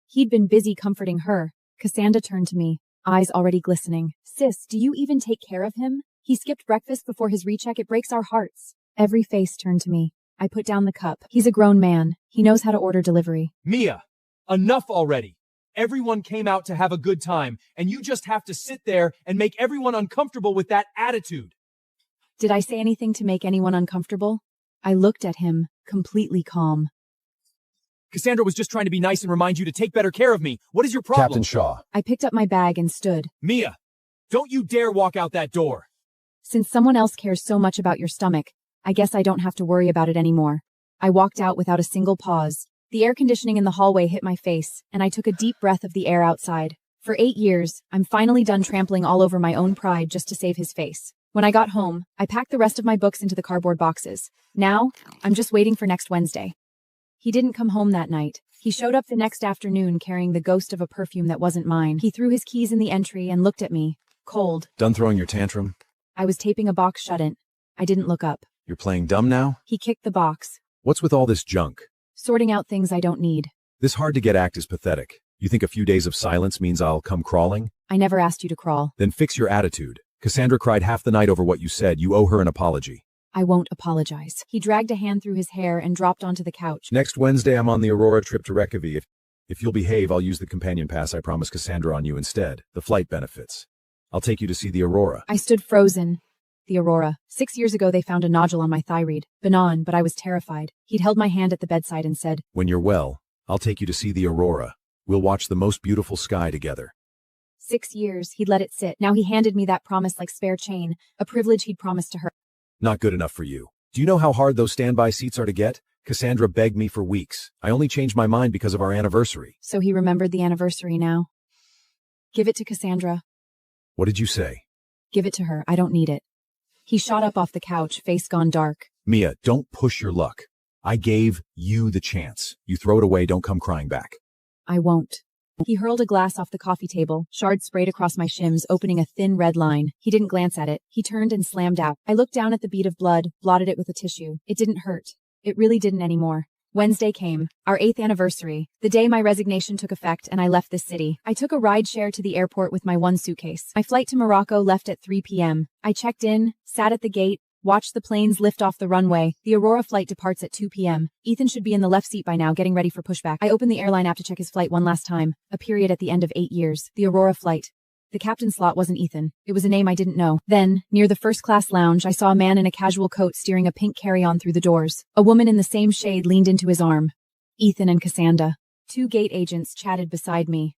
He'd been busy comforting her. Cassandra turned to me, eyes already glistening. Sis, do you even take care of him? He skipped breakfast before his recheck. It breaks our hearts. Every face turned to me. I put down the cup. He's a grown man. He knows how to order delivery. Mia, enough already. Everyone came out to have a good time, and you just have to sit there and make everyone uncomfortable with that attitude. Did I say anything to make anyone uncomfortable? I looked at him, completely calm. Cassandra was just trying to be nice and remind you to take better care of me. What is your problem? Captain Shaw. I picked up my bag and stood. Mia, don't you dare walk out that door. Since someone else cares so much about your stomach, I guess I don't have to worry about it anymore. I walked out without a single pause. The air conditioning in the hallway hit my face, and I took a deep breath of the air outside. For 8 years, I'm finally done trampling all over my own pride just to save his face. When I got home, I packed the rest of my books into the cardboard boxes. Now, I'm just waiting for next Wednesday. He didn't come home that night. He showed up the next afternoon carrying the ghost of a perfume that wasn't mine. He threw his keys in the entry and looked at me, cold. Done throwing your tantrum? I was taping a box shut in. I didn't look up. You're playing dumb now? He kicked the box. What's with all this junk? Sorting out things I don't need. This hard-to-get act is pathetic. You think a few days of silence means I'll come crawling? I never asked you to crawl. Then fix your attitude. Cassandra cried half the night over what you said. You owe her an apology. I won't apologize. He dragged a hand through his hair and dropped onto the couch. Next Wednesday, I'm on the Aurora trip to Reykjavik. If you'll behave, I'll use the companion pass I promised Cassandra on you instead. The flight benefits. I'll take you to see the Aurora. I stood frozen. The Aurora. 6 years ago, they found a nodule on my thyroid. Benign, but I was terrified. He'd held my hand at the bedside and said, When you're well, I'll take you to see the Aurora. We'll watch the most beautiful sky together. 6 years, he'd let it sit. Now he handed me that promise like spare chain, a privilege he'd promised to her. Not good enough for you. Do you know how hard those standby seats are to get? Cassandra begged me for weeks. I only changed my mind because of our anniversary. So he remembered the anniversary now. Give it to Cassandra. What did you say? Give it to her. I don't need it. He shot up off the couch, face gone dark. Mia, don't push your luck. I gave you the chance. You throw it away, don't come crying back. I won't. He hurled a glass off the coffee table, shards sprayed across my shims, opening a thin red line. He didn't glance at it. He turned and slammed out. I looked down at the bead of blood, blotted it with a tissue. It didn't hurt. It really didn't anymore. Wednesday came, our 8th anniversary, the day my resignation took effect and I left this city. I took a ride share to the airport with my one suitcase. My flight to Morocco left at 3 p.m. I checked in, sat at the gate, watched the planes lift off the runway. The Aurora flight departs at 2 p.m. Ethan should be in the left seat by now, getting ready for pushback. I opened the airline app to check his flight one last time, a period at the end of 8 years. The Aurora flight. The captain's slot wasn't Ethan. It was a name I didn't know. Then, near the first-class lounge, I saw a man in a casual coat steering a pink carry-on through the doors. A woman in the same shade leaned into his arm. Ethan and Cassandra. 2 gate agents chatted beside me.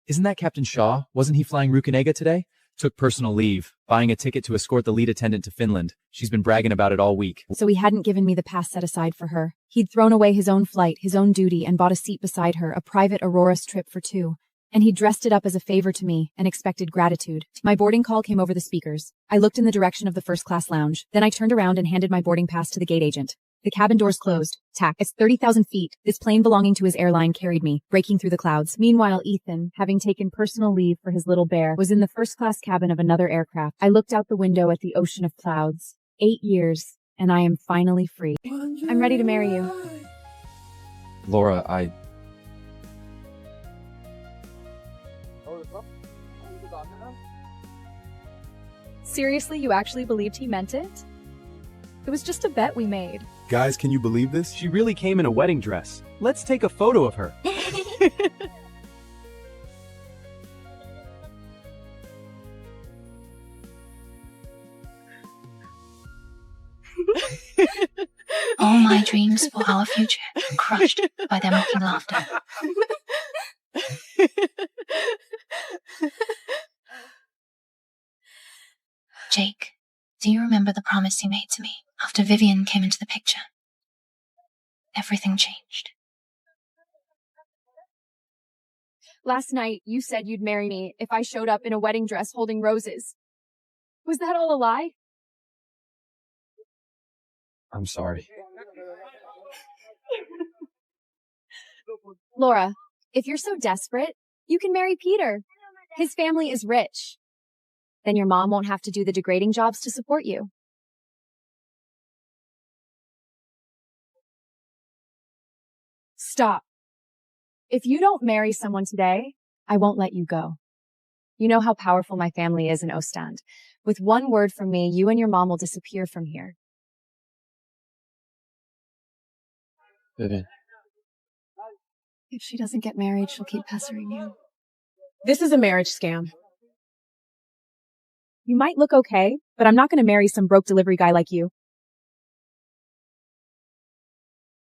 Isn't that Captain Shaw? Wasn't he flying Rukenega today? Took personal leave, buying a ticket to escort the lead attendant to Finland. She's been bragging about it all week. So he hadn't given me the pass set aside for her. He'd thrown away his own flight, his own duty, and bought a seat beside her, a private Aurora's trip for 2. And he dressed it up as a favor to me and expected gratitude. My boarding call came over the speakers. I looked in the direction of the first-class lounge. Then I turned around and handed my boarding pass to the gate agent. The cabin doors closed. Tack. It's 30,000 feet. This plane belonging to his airline carried me, breaking through the clouds. Meanwhile, Ethan, having taken personal leave for his little bear, was in the first-class cabin of another aircraft. I looked out the window at the ocean of clouds. 8 years, and I am finally free. I'm ready to marry you. Laura, Seriously, you actually believed he meant it? It was just a bet we made. Guys, can you believe this? She really came in a wedding dress. Let's take a photo of her. All my dreams for our future crushed by their mocking laughter. Jake, do you remember the promise you made to me after Vivian came into the picture? Everything changed. Last night, you said you'd marry me if I showed up in a wedding dress holding roses. Was that all a lie? I'm sorry. Laura, if you're so desperate, you can marry Peter. His family is rich. Then your mom won't have to do the degrading jobs to support you. Stop. If you don't marry someone today, I won't let you go. You know how powerful my family is in Ostend. With one word from me, you and your mom will disappear from here. Vivian. If she doesn't get married, she'll keep pestering you. This is a marriage scam. You might look okay, but I'm not going to marry some broke delivery guy like you.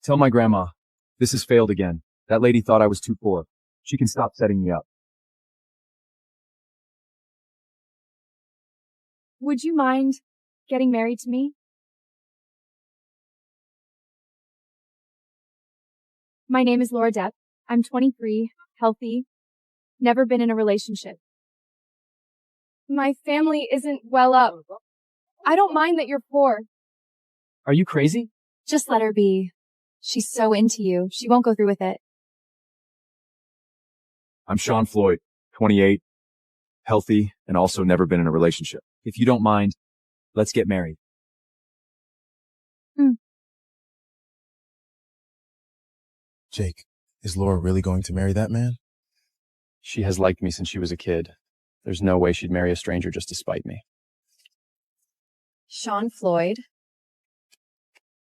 Tell my grandma, this has failed again. That lady thought I was too poor. She can stop setting me up. Would you mind getting married to me? My name is Laura Depp. I'm 23, healthy, never been in a relationship. My family isn't well up. I don't mind that you're poor. Are you crazy? Just let her be. She's so into you. She won't go through with it. I'm Sean Floyd, 28, healthy, and also never been in a relationship. If you don't mind, let's get married. Jake, is Laura really going to marry that man? She has liked me since she was a kid. There's no way she'd marry a stranger just to spite me. Sean Floyd.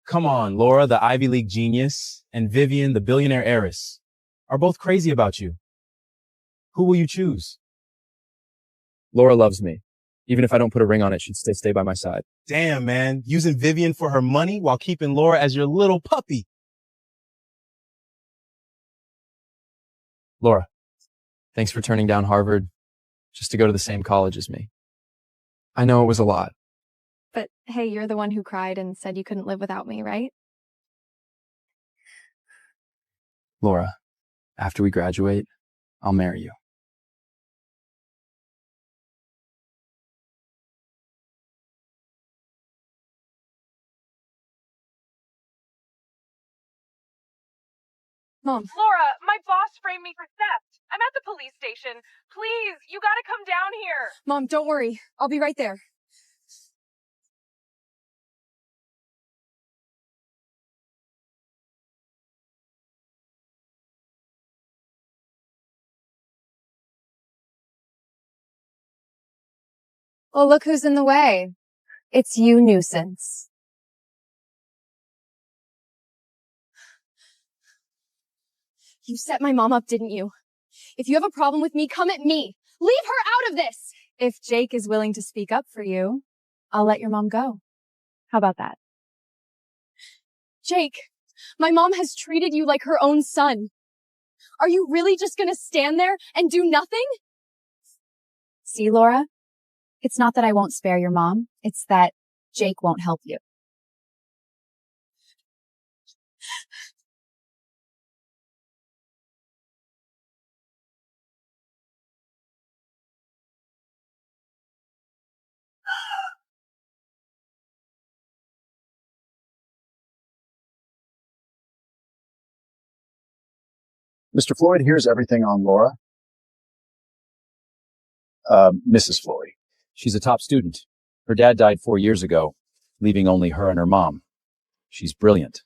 Come on, Laura, the Ivy League genius, and Vivian, the billionaire heiress, are both crazy about you. Who will you choose? Laura loves me. Even if I don't put a ring on it, she'd stay by my side. Damn, man. Using Vivian for her money while keeping Laura as your little puppy. Laura, thanks for turning down Harvard just to go to the same college as me. I know it was a lot. But hey, you're the one who cried and said you couldn't live without me, right? Laura, after we graduate, I'll marry you. Mom. Laura, my boss framed me for theft. I'm at the police station. Please, you gotta come down here. Mom, don't worry. I'll be right there. Well, look who's in the way. It's you, nuisance. You set my mom up, didn't you? If you have a problem with me, come at me. Leave her out of this! If Jake is willing to speak up for you, I'll let your mom go. How about that? Jake, my mom has treated you like her own son. Are you really just gonna stand there and do nothing? See, Laura? It's not that I won't spare your mom. It's that Jake won't help you. Mr. Floyd, here's everything on Laura. Mrs. Floyd. She's a top student. Her dad died 4 years ago, leaving only her and her mom. She's brilliant.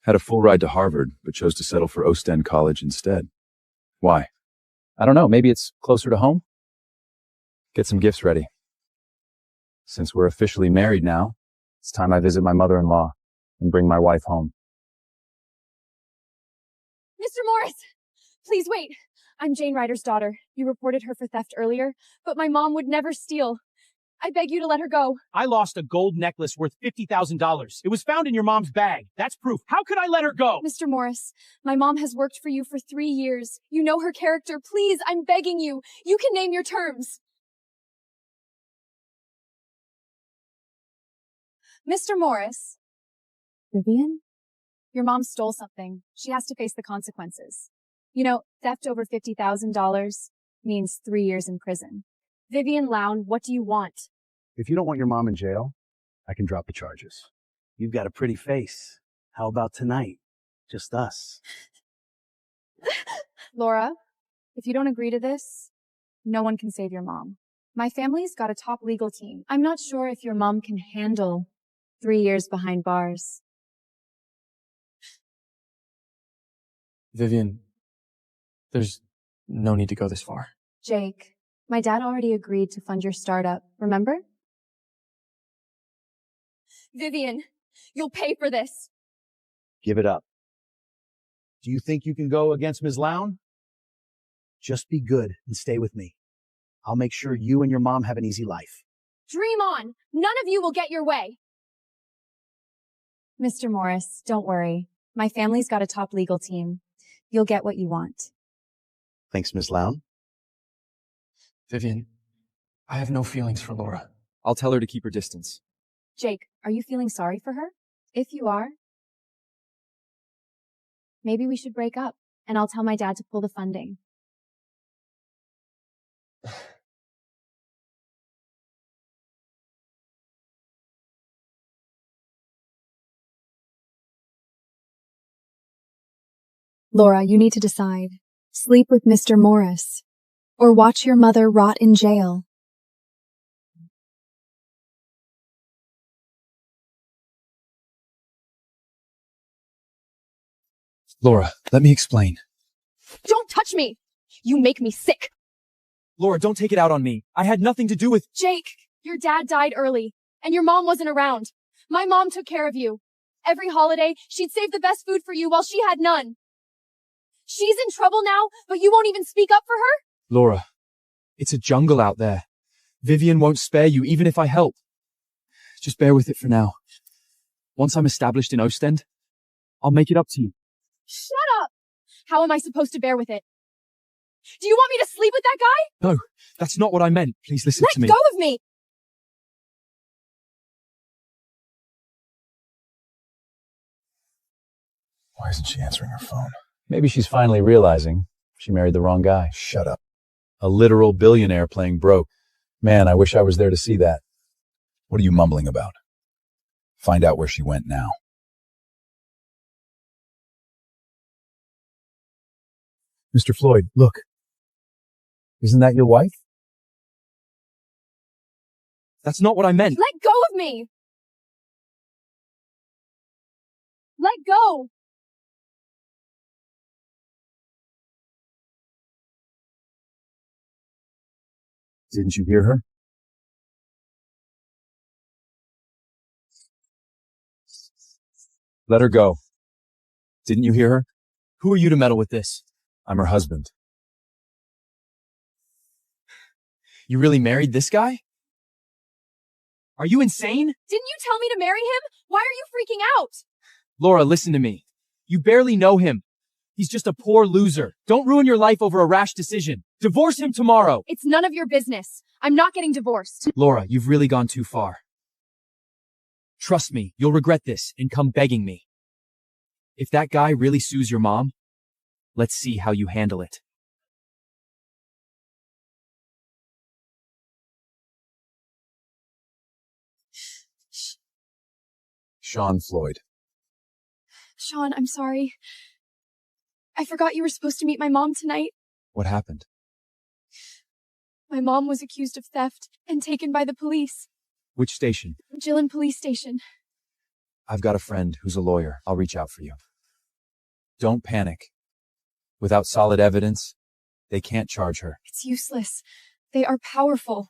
Had a full ride to Harvard, but chose to settle for Ostend College instead. Why? I don't know. Maybe it's closer to home? Get some gifts ready. Since we're officially married now, it's time I visit my mother-in-law and bring my wife home. Mr. Morris! Please wait. I'm Jane Ryder's daughter. You reported her for theft earlier, but my mom would never steal. I beg you to let her go. I lost a gold necklace worth $50,000. It was found in your mom's bag. That's proof. How could I let her go? Mr. Morris, my mom has worked for you for 3 years. You know her character. Please, I'm begging you. You can name your terms. Mr. Morris. Vivian? Your mom stole something. She has to face the consequences. You know, theft over $50,000 means 3 years in prison. Vivian Lown, what do you want? If you don't want your mom in jail, I can drop the charges. You've got a pretty face. How about tonight? Just us. Laura, if you don't agree to this, no one can save your mom. My family's got a top legal team. I'm not sure if your mom can handle 3 years behind bars. Vivian, there's no need to go this far. Jake, my dad already agreed to fund your startup, remember? Vivian, you'll pay for this. Give it up. Do you think you can go against Ms. Lown? Just be good and stay with me. I'll make sure you and your mom have an easy life. Dream on! None of you will get your way! Mr. Morris, don't worry. My family's got a top legal team. You'll get what you want. Thanks, Ms. Lown. Vivian, I have no feelings for Laura. I'll tell her to keep her distance. Jake, are you feeling sorry for her? If you are, maybe we should break up, and I'll tell my dad to pull the funding. Laura, you need to decide. Sleep with Mr. Morris, or watch your mother rot in jail. Laura, let me explain. Don't touch me! You make me sick! Laura, don't take it out on me. I had nothing to do with— Jake, your dad died early, and your mom wasn't around. My mom took care of you. Every holiday, she'd save the best food for you while she had none. She's in trouble now, but you won't even speak up for her? Laura, it's a jungle out there. Vivian won't spare you even if I help. Just bear with it for now. Once I'm established in Ostend, I'll make it up to you. Shut up! How am I supposed to bear with it? Do you want me to sleep with that guy? No, that's not what I meant. Please listen to me. Let go of me! Why isn't she answering her phone? Maybe she's finally realizing she married the wrong guy. Shut up. A literal billionaire playing broke. Man, I wish I was there to see that. What are you mumbling about? Find out where she went now. Mr. Floyd, look. Isn't that your wife? That's not what I meant. Let go of me! Let go! Didn't you hear her? Let her go. Didn't you hear her? Who are you to meddle with this? I'm her husband. You really married this guy? Are you insane? Didn't you tell me to marry him? Why are you freaking out? Laura, listen to me. You barely know him. He's just a poor loser. Don't ruin your life over a rash decision. Divorce him tomorrow. It's none of your business. I'm not getting divorced. Laura, you've really gone too far. Trust me, you'll regret this and come begging me. If that guy really sues your mom, let's see how you handle it. Sean Floyd. Sean, I'm sorry. I forgot you were supposed to meet my mom tonight. What happened? My mom was accused of theft and taken by the police. Which station? Gillen Police Station. I've got a friend who's a lawyer. I'll reach out for you. Don't panic. Without solid evidence, they can't charge her. It's useless. They are powerful.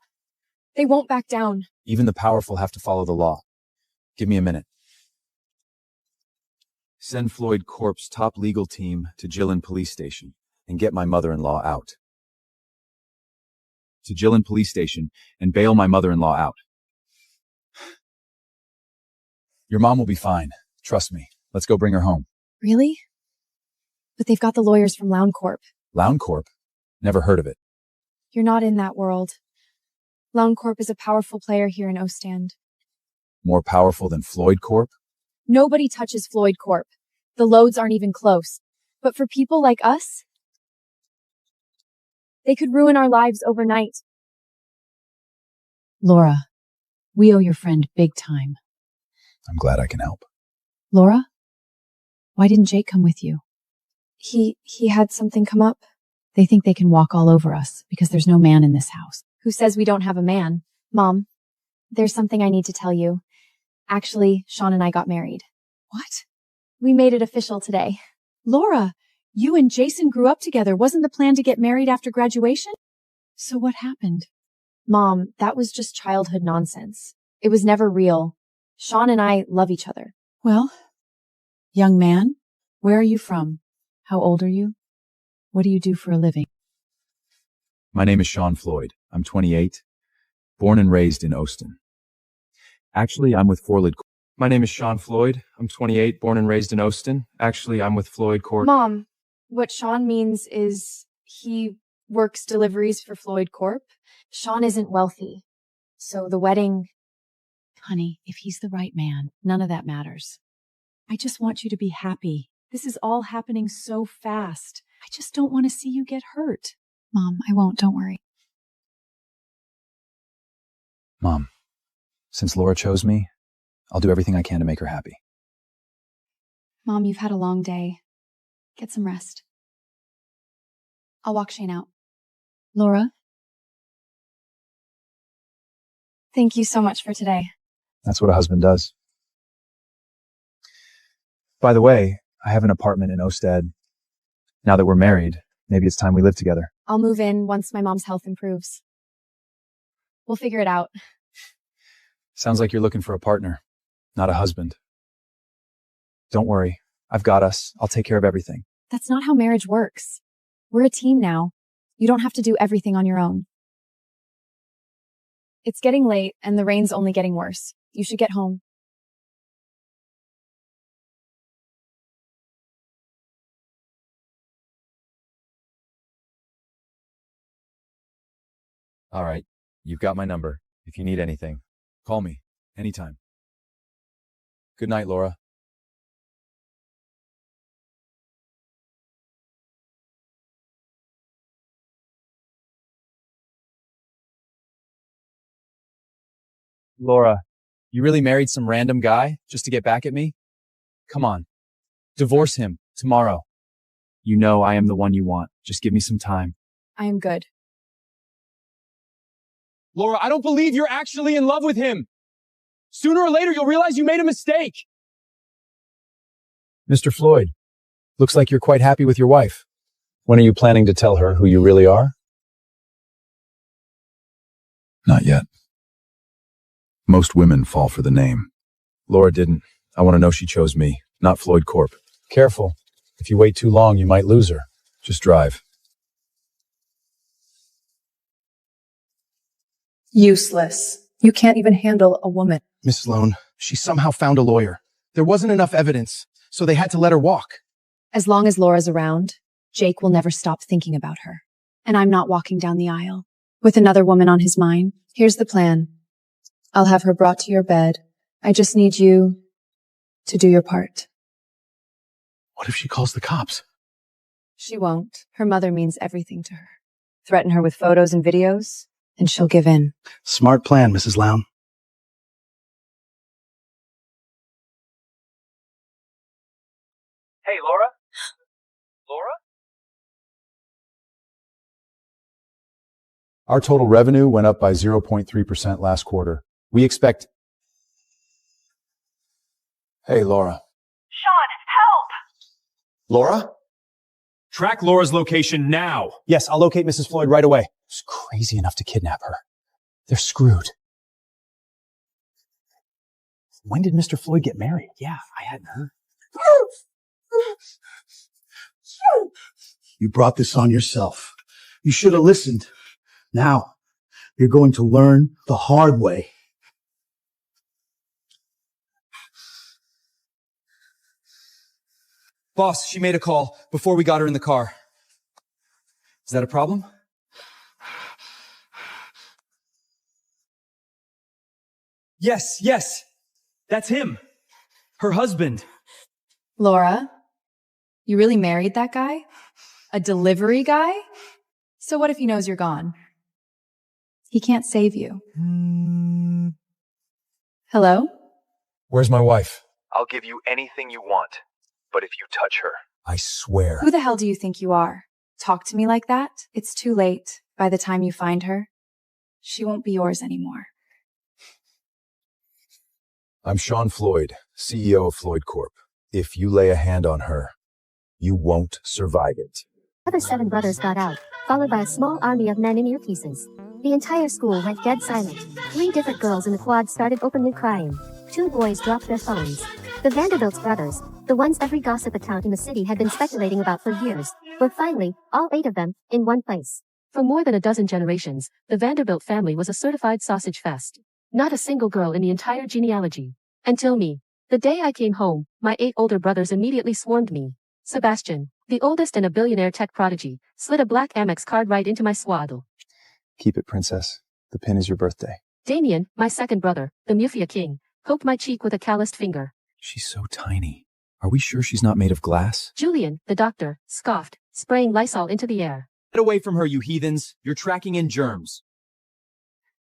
They won't back down. Even the powerful have to follow the law. Give me a minute. Send Floyd Corp's top legal team to Gillen Police Station and get my mother-in-law out. To Gillen Police Station and bail my mother-in-law out. Your mom will be fine. Trust me. Let's go bring her home. Really? But they've got the lawyers from Lown Corp. Lown Corp? Never heard of it. You're not in that world. Lown Corp is a powerful player here in Ostend. More powerful than Floyd Corp? Nobody touches Floyd Corp. The loads aren't even close. But for people like us, they could ruin our lives overnight. Laura, we owe your friend big time. I'm glad I can help. Laura? Why didn't Jake come with you? He had something come up. They think they can walk all over us because there's no man in this house. Who says we don't have a man? Mom, there's something I need to tell you. Actually, Sean and I got married. What? We made it official today. Laura, you and Jason grew up together. Wasn't the plan to get married after graduation? So what happened? Mom, that was just childhood nonsense. It was never real. Sean and I love each other. Well, young man, where are you from? How old are you? What do you do for a living? My name is Sean Floyd. I'm 28, born and raised in Ostend. Actually, I'm with Floyd. My name is Sean Floyd. I'm 28, born and raised in Ostend. Actually, I'm with Floyd Corp. Mom, what Sean means is he works deliveries for Floyd Corp. Sean isn't wealthy, so the wedding... Honey, if he's the right man, none of that matters. I just want you to be happy. This is all happening so fast. I just don't want to see you get hurt. Mom, I won't, don't worry. Mom, since Laura chose me, I'll do everything I can to make her happy. Mom, you've had a long day. Get some rest. I'll walk Shane out. Laura? Thank you so much for today. That's what a husband does. By the way, I have an apartment in Ostend. Now that we're married, maybe it's time we live together. I'll move in once my mom's health improves. We'll figure it out. Sounds like you're looking for a partner, not a husband. Don't worry. I've got us. I'll take care of everything. That's not how marriage works. We're a team now. You don't have to do everything on your own. It's getting late, and the rain's only getting worse. You should get home. All right. You've got my number. If you need anything, call me anytime. Good night, Laura. Laura, you really married some random guy just to get back at me? Come on. Divorce him tomorrow. You know I am the one you want. Just give me some time. I am good. Laura, I don't believe you're actually in love with him. Sooner or later, you'll realize you made a mistake. Mr. Floyd, looks like you're quite happy with your wife. When are you planning to tell her who you really are? Not yet. Most women fall for the name. Laura didn't. I want to know she chose me, not Floyd Corp. Careful. If you wait too long, you might lose her. Just drive. Useless. You can't even handle a woman. Miss Sloan, she somehow found a lawyer. There wasn't enough evidence, so they had to let her walk. As long as Laura's around, Jake will never stop thinking about her. And I'm not walking down the aisle with another woman on his mind. Here's the plan. I'll have her brought to your bed. I just need you to do your part. What if she calls the cops? She won't. Her mother means everything to her. Threaten her with photos and videos, and she'll give in. Smart plan, Mrs. Lown. Hey, Laura? Laura? Our total revenue went up by 0.3% last quarter. We expect... Hey, Laura. Sean, help! Laura? Track Laura's location now! Yes, I'll locate Mrs. Floyd right away. It's crazy enough to kidnap her. They're screwed. When did Mr. Floyd get married? Yeah, I hadn't heard. You brought this on yourself. You should have listened. Now, you're going to learn the hard way. Boss, she made a call before we got her in the car. Is that a problem? Yes. That's him. Her husband. Laura, you really married that guy? A delivery guy? So what if he knows you're gone? He can't save you. Hello? Where's my wife? I'll give you anything you want, but if you touch her... I swear. Who the hell do you think you are? Talk to me like that? It's too late. By the time you find her, she won't be yours anymore. I'm Sean Floyd, CEO of Floyd Corp. If you lay a hand on her, you won't survive it. The other 7 brothers got out, followed by a small army of men in earpieces. The entire school went dead silent. 3 different girls in the quad started openly crying. 2 boys dropped their phones. The Vanderbilt brothers, the ones every gossip account in the city had been speculating about for years, were finally, all 8 of them, in one place. For more than a dozen generations, the Vanderbilt family was a certified sausage fest. Not a single girl in the entire genealogy. Until me. The day I came home, my 8 older brothers immediately swarmed me. Sebastian, the oldest and a billionaire tech prodigy, slid a black Amex card right into my swaddle. Keep it, princess. The pin is your birthday. Damien, my second brother, the Mufia king, poked my cheek with a calloused finger. She's so tiny. Are we sure she's not made of glass? Julian, the doctor, scoffed, spraying Lysol into the air. Get away from her, you heathens. You're tracking in germs.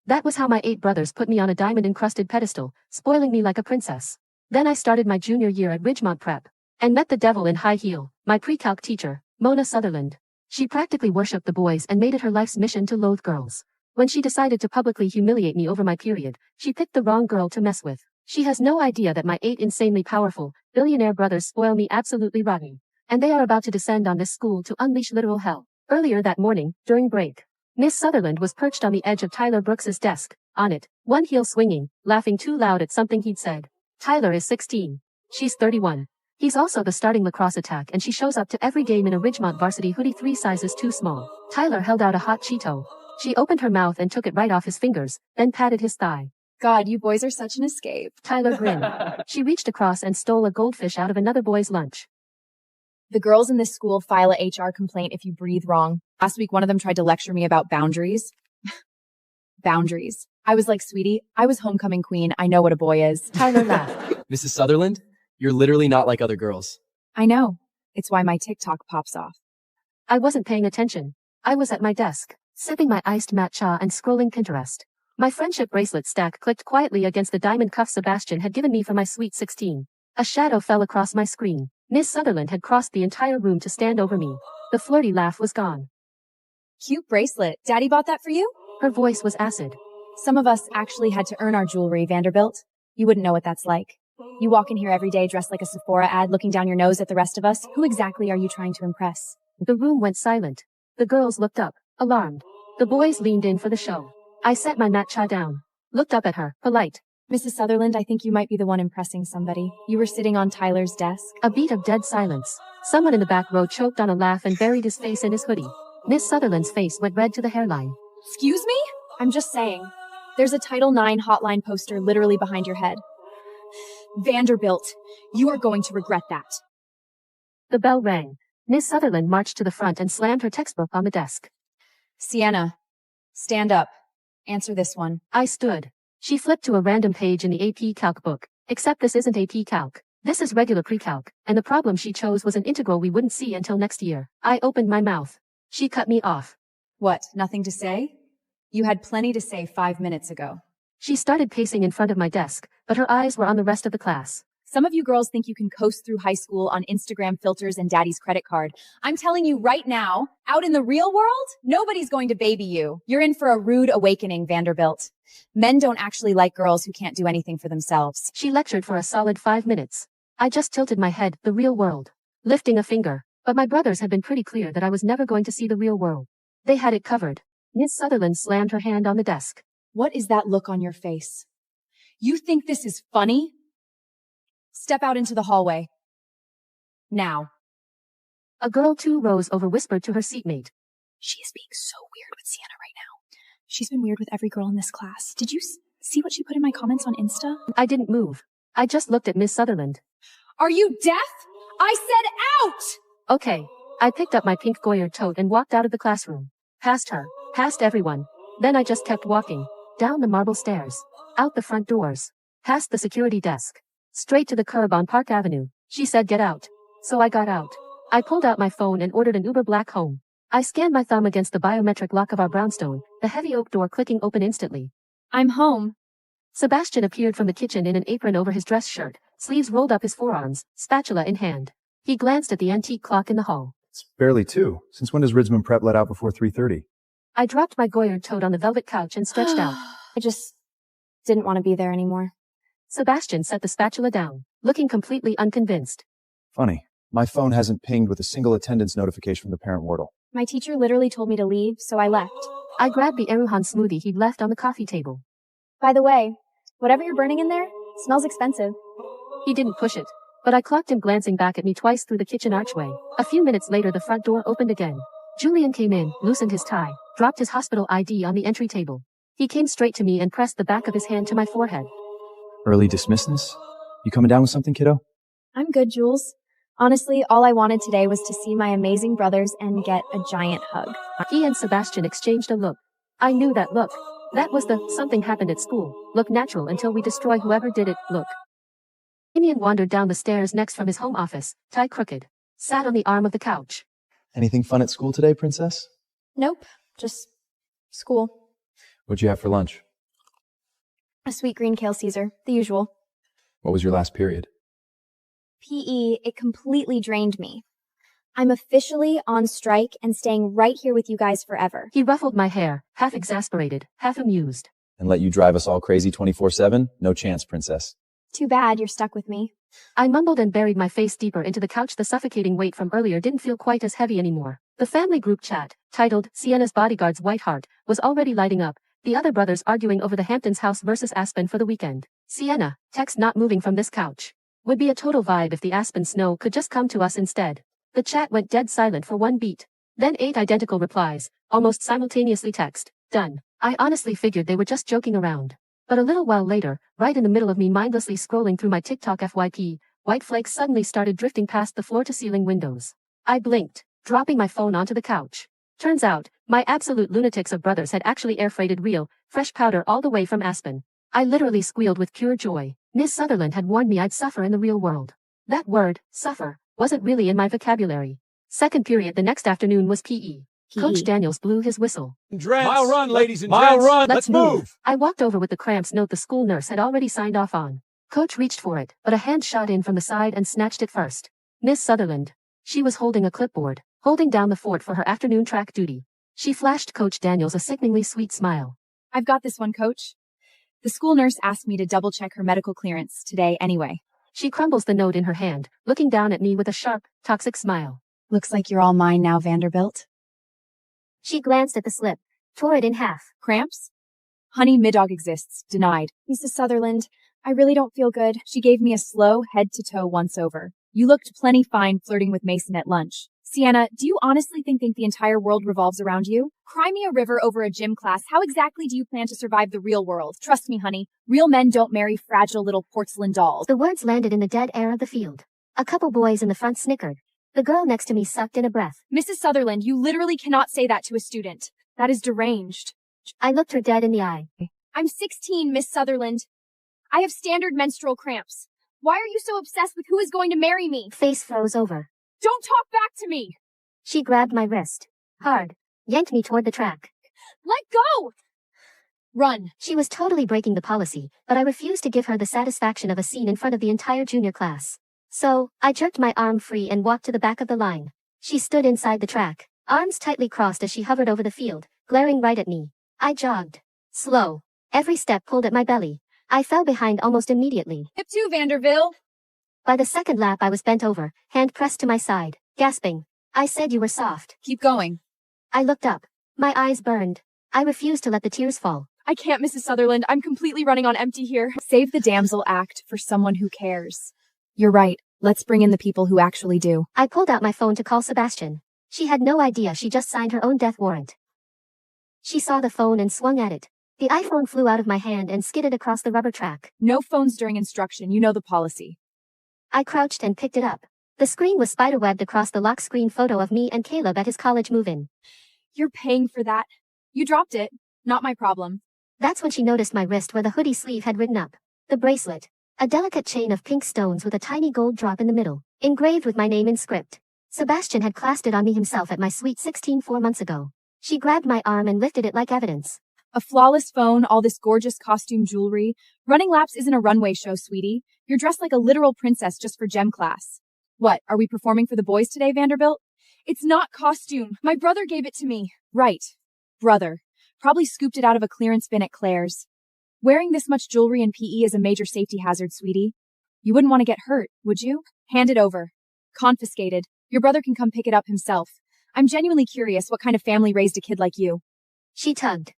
That was how my 8 brothers put me on a diamond-encrusted pedestal, spoiling me like a princess. Then I started my junior year at Ridgemont Prep, and met the devil in high heel, my pre-calc teacher, Mona Sutherland. She practically worshipped the boys and made it her life's mission to loathe girls. When she decided to publicly humiliate me over my period, she picked the wrong girl to mess with. She has no idea that my 8 insanely powerful, billionaire brothers spoil me absolutely rotten. And they are about to descend on this school to unleash literal hell. Earlier that morning, during break, Miss Sutherland was perched on the edge of Tyler Brooks's desk, on it, one heel swinging, laughing too loud at something he'd said. Tyler is 16. She's 31. He's also the starting lacrosse attack and she shows up to every game in a Ridgemont varsity hoodie 3 sizes too small. Tyler held out a hot Cheeto. She opened her mouth and took it right off his fingers, then patted his thigh. God, you boys are such an escape. Tyler grinned. She reached across and stole a goldfish out of another boy's lunch. The girls in this school file a HR complaint if you breathe wrong. Last week, one of them tried to lecture me about boundaries. Boundaries. I was like, sweetie, I was homecoming queen. I know what a boy is. Tyler laughed. Mrs. Sutherland, you're literally not like other girls. I know. It's why my TikTok pops off. I wasn't paying attention. I was at my desk, sipping my iced matcha and scrolling Pinterest. My friendship bracelet stack clicked quietly against the diamond cuff Sebastian had given me for my sweet 16. A shadow fell across my screen. Miss Sutherland had crossed the entire room to stand over me. The flirty laugh was gone. Cute bracelet. Daddy bought that for you? Her voice was acid. Some of us actually had to earn our jewelry, Vanderbilt. You wouldn't know what that's like. You walk in here every day dressed like a Sephora ad looking down your nose at the rest of us. Who exactly are you trying to impress? The room went silent. The girls looked up, alarmed. The boys leaned in for the show. I set my matcha down, looked up at her, polite. Mrs. Sutherland, I think you might be the one impressing somebody. You were sitting on Tyler's desk. A beat of dead silence. Someone in the back row choked on a laugh and buried his face in his hoodie. Miss Sutherland's face went red to the hairline. Excuse me? I'm just saying. There's a Title IX hotline poster literally behind your head. Vanderbilt, you are going to regret that. The bell rang. Miss Sutherland marched to the front and slammed her textbook on the desk. Sienna, stand up. Answer this one. I stood. She flipped to a random page in the AP Calc book. Except this isn't AP Calc. This is regular pre-calc, and the problem she chose was an integral we wouldn't see until next year. I opened my mouth. She cut me off. What, nothing to say? You had plenty to say 5 minutes ago. She started pacing in front of my desk, but her eyes were on the rest of the class. Some of you girls think you can coast through high school on Instagram filters and daddy's credit card. I'm telling you right now, out in the real world, nobody's going to baby you. You're in for a rude awakening, Vanderbilt. Men don't actually like girls who can't do anything for themselves. She lectured for a solid 5 minutes. I just tilted my head, the real world, lifting a finger. But my brothers had been pretty clear that I was never going to see the real world. They had it covered. Miss Sutherland slammed her hand on the desk. What is that look on your face? You think this is funny? Step out into the hallway. Now. A girl 2 rows over whispered to her seatmate. She is being so weird with Sienna right now. She's been weird with every girl in this class. Did you see what she put in my comments on Insta? I didn't move. I just looked at Miss Sutherland. Are you deaf? I said out! Okay. I picked up my pink Goyer tote and walked out of the classroom. Past her. Past everyone. Then I just kept walking. Down the marble stairs. Out the front doors. Past the security desk. Straight to the curb on Park Avenue. She said get out. So I got out. I pulled out my phone and ordered an Uber Black home. I scanned my thumb against the biometric lock of our brownstone, the heavy oak door clicking open instantly. I'm home. Sebastian appeared from the kitchen in an apron over his dress shirt, sleeves rolled up his forearms, spatula in hand. He glanced at the antique clock in the hall. It's barely 2. Since when does Ridsman Prep let out before 3:30? I dropped my Goyer tote on the velvet couch and stretched out. I just didn't want to be there anymore. Sebastian set the spatula down, looking completely unconvinced. Funny. My phone hasn't pinged with a single attendance notification from the parent wardle. My teacher literally told me to leave, so I left. I grabbed the Eruhan smoothie he'd left on the coffee table. By the way, whatever you're burning in there smells expensive. He didn't push it, but I clocked him glancing back at me twice through the kitchen archway. A few minutes later the front door opened again. Julian came in, loosened his tie, dropped his hospital ID on the entry table. He came straight to me and pressed the back of his hand to my forehead. Early dismissness? You coming down with something, kiddo? I'm good, Jules. Honestly, all I wanted today was to see my amazing brothers and get a giant hug. He and Sebastian exchanged a look. I knew that look. That was the something happened at school, look natural until we destroy whoever did it, look. Damien wandered down the stairs next from his home office, tie crooked. Sat on the arm of the couch. Anything fun at school today, princess? Nope, just school. What'd you have for lunch? A sweet green kale Caesar, the usual. What was your last period? PE, it completely drained me. I'm officially on strike and staying right here with you guys forever. He ruffled my hair, half exasperated, half amused. And let you drive us all crazy 24/7? No chance, princess. Too bad you're stuck with me. I mumbled and buried my face deeper into the couch. The suffocating weight from earlier didn't feel quite as heavy anymore. The family group chat, titled Sienna's Bodyguard's White Heart, was already lighting up, the other brothers arguing over the Hamptons house versus Aspen for the weekend. Sienna, text not moving from this couch. Would be a total vibe if the Aspen snow could just come to us instead. The chat went dead silent for one beat. Then 8 identical replies, almost simultaneously text, done. I honestly figured they were just joking around. But a little while later, right in the middle of me mindlessly scrolling through my TikTok FYP, white flakes suddenly started drifting past the floor-to-ceiling windows. I blinked, dropping my phone onto the couch. Turns out, my absolute lunatics of brothers had actually air-freighted real, fresh powder all the way from Aspen. I literally squealed with pure joy. Miss Sutherland had warned me I'd suffer in the real world. That word, suffer, wasn't really in my vocabulary. Second period the next afternoon was PE. Coach Daniels blew his whistle. Mile run, ladies and Mile gents. run, Let's move. I walked over with the cramps note the school nurse had already signed off on. Coach reached for it, but a hand shot in from the side and snatched it first. Miss Sutherland. She was holding a clipboard, holding down the fort for her afternoon track duty. She flashed Coach Daniels a sickeningly sweet smile. I've got this one, Coach. The school nurse asked me to double-check her medical clearance today anyway. She crumbles the note in her hand, looking down at me with a sharp, toxic smile. Looks like you're all mine now, Vanderbilt. She glanced at the slip, tore it in half. Cramps? Honey, Middog exists. Denied. Mrs. Sutherland, I really don't feel good. She gave me a slow head-to-toe once-over. You looked plenty fine flirting with Mason at lunch. Sienna, do you honestly think the entire world revolves around you? Cry me a river over a gym class. How exactly do you plan to survive the real world? Trust me, honey. Real men don't marry fragile little porcelain dolls. The words landed in the dead air of the field. A couple boys in the front snickered. The girl next to me sucked in a breath. Mrs. Sutherland, you literally cannot say that to a student. That is deranged. I looked her dead in the eye. I'm 16, Miss Sutherland. I have standard menstrual cramps. Why are you so obsessed with who is going to marry me? Face froze over. Don't talk back to me! She grabbed my wrist. Hard. Yanked me toward the track. Let go! Run. She was totally breaking the policy, but I refused to give her the satisfaction of a scene in front of the entire junior class. So, I jerked my arm free and walked to the back of the line. She stood inside the track, arms tightly crossed as she hovered over the field, glaring right at me. I jogged. Slow. Every step pulled at my belly. I fell behind almost immediately. Hip 2, Vanderbilt. By the second lap I was bent over, hand pressed to my side, gasping. I said you were soft. Keep going. I looked up. My eyes burned. I refused to let the tears fall. I can't, Mrs. Sutherland. I'm completely running on empty here. Save the damsel act for someone who cares. You're right. Let's bring in the people who actually do. I pulled out my phone to call Sebastian. She had no idea she just signed her own death warrant. She saw the phone and swung at it. The iPhone flew out of my hand and skidded across the rubber track. No phones during instruction. You know the policy. I crouched and picked it up. The screen was spiderwebbed across the lock screen photo of me and Caleb at his college move-in. You're paying for that. You dropped it. Not my problem. That's when she noticed my wrist where the hoodie sleeve had written up. The bracelet. A delicate chain of pink stones with a tiny gold drop in the middle, engraved with my name in script. Sebastian had clasped it on me himself at my sweet 16 4 months ago. She grabbed my arm and lifted it like evidence. A flawless phone, all this gorgeous costume jewelry. Running laps isn't a runway show, sweetie. You're dressed like a literal princess just for gem class. What, are we performing for the boys today, Vanderbilt? It's not costume. My brother gave it to me. Right. Brother. Probably scooped it out of a clearance bin at Claire's. Wearing this much jewelry in PE is a major safety hazard, sweetie. You wouldn't want to get hurt, would you? Hand it over. Confiscated. Your brother can come pick it up himself. I'm genuinely curious what kind of family raised a kid like you. She tugged.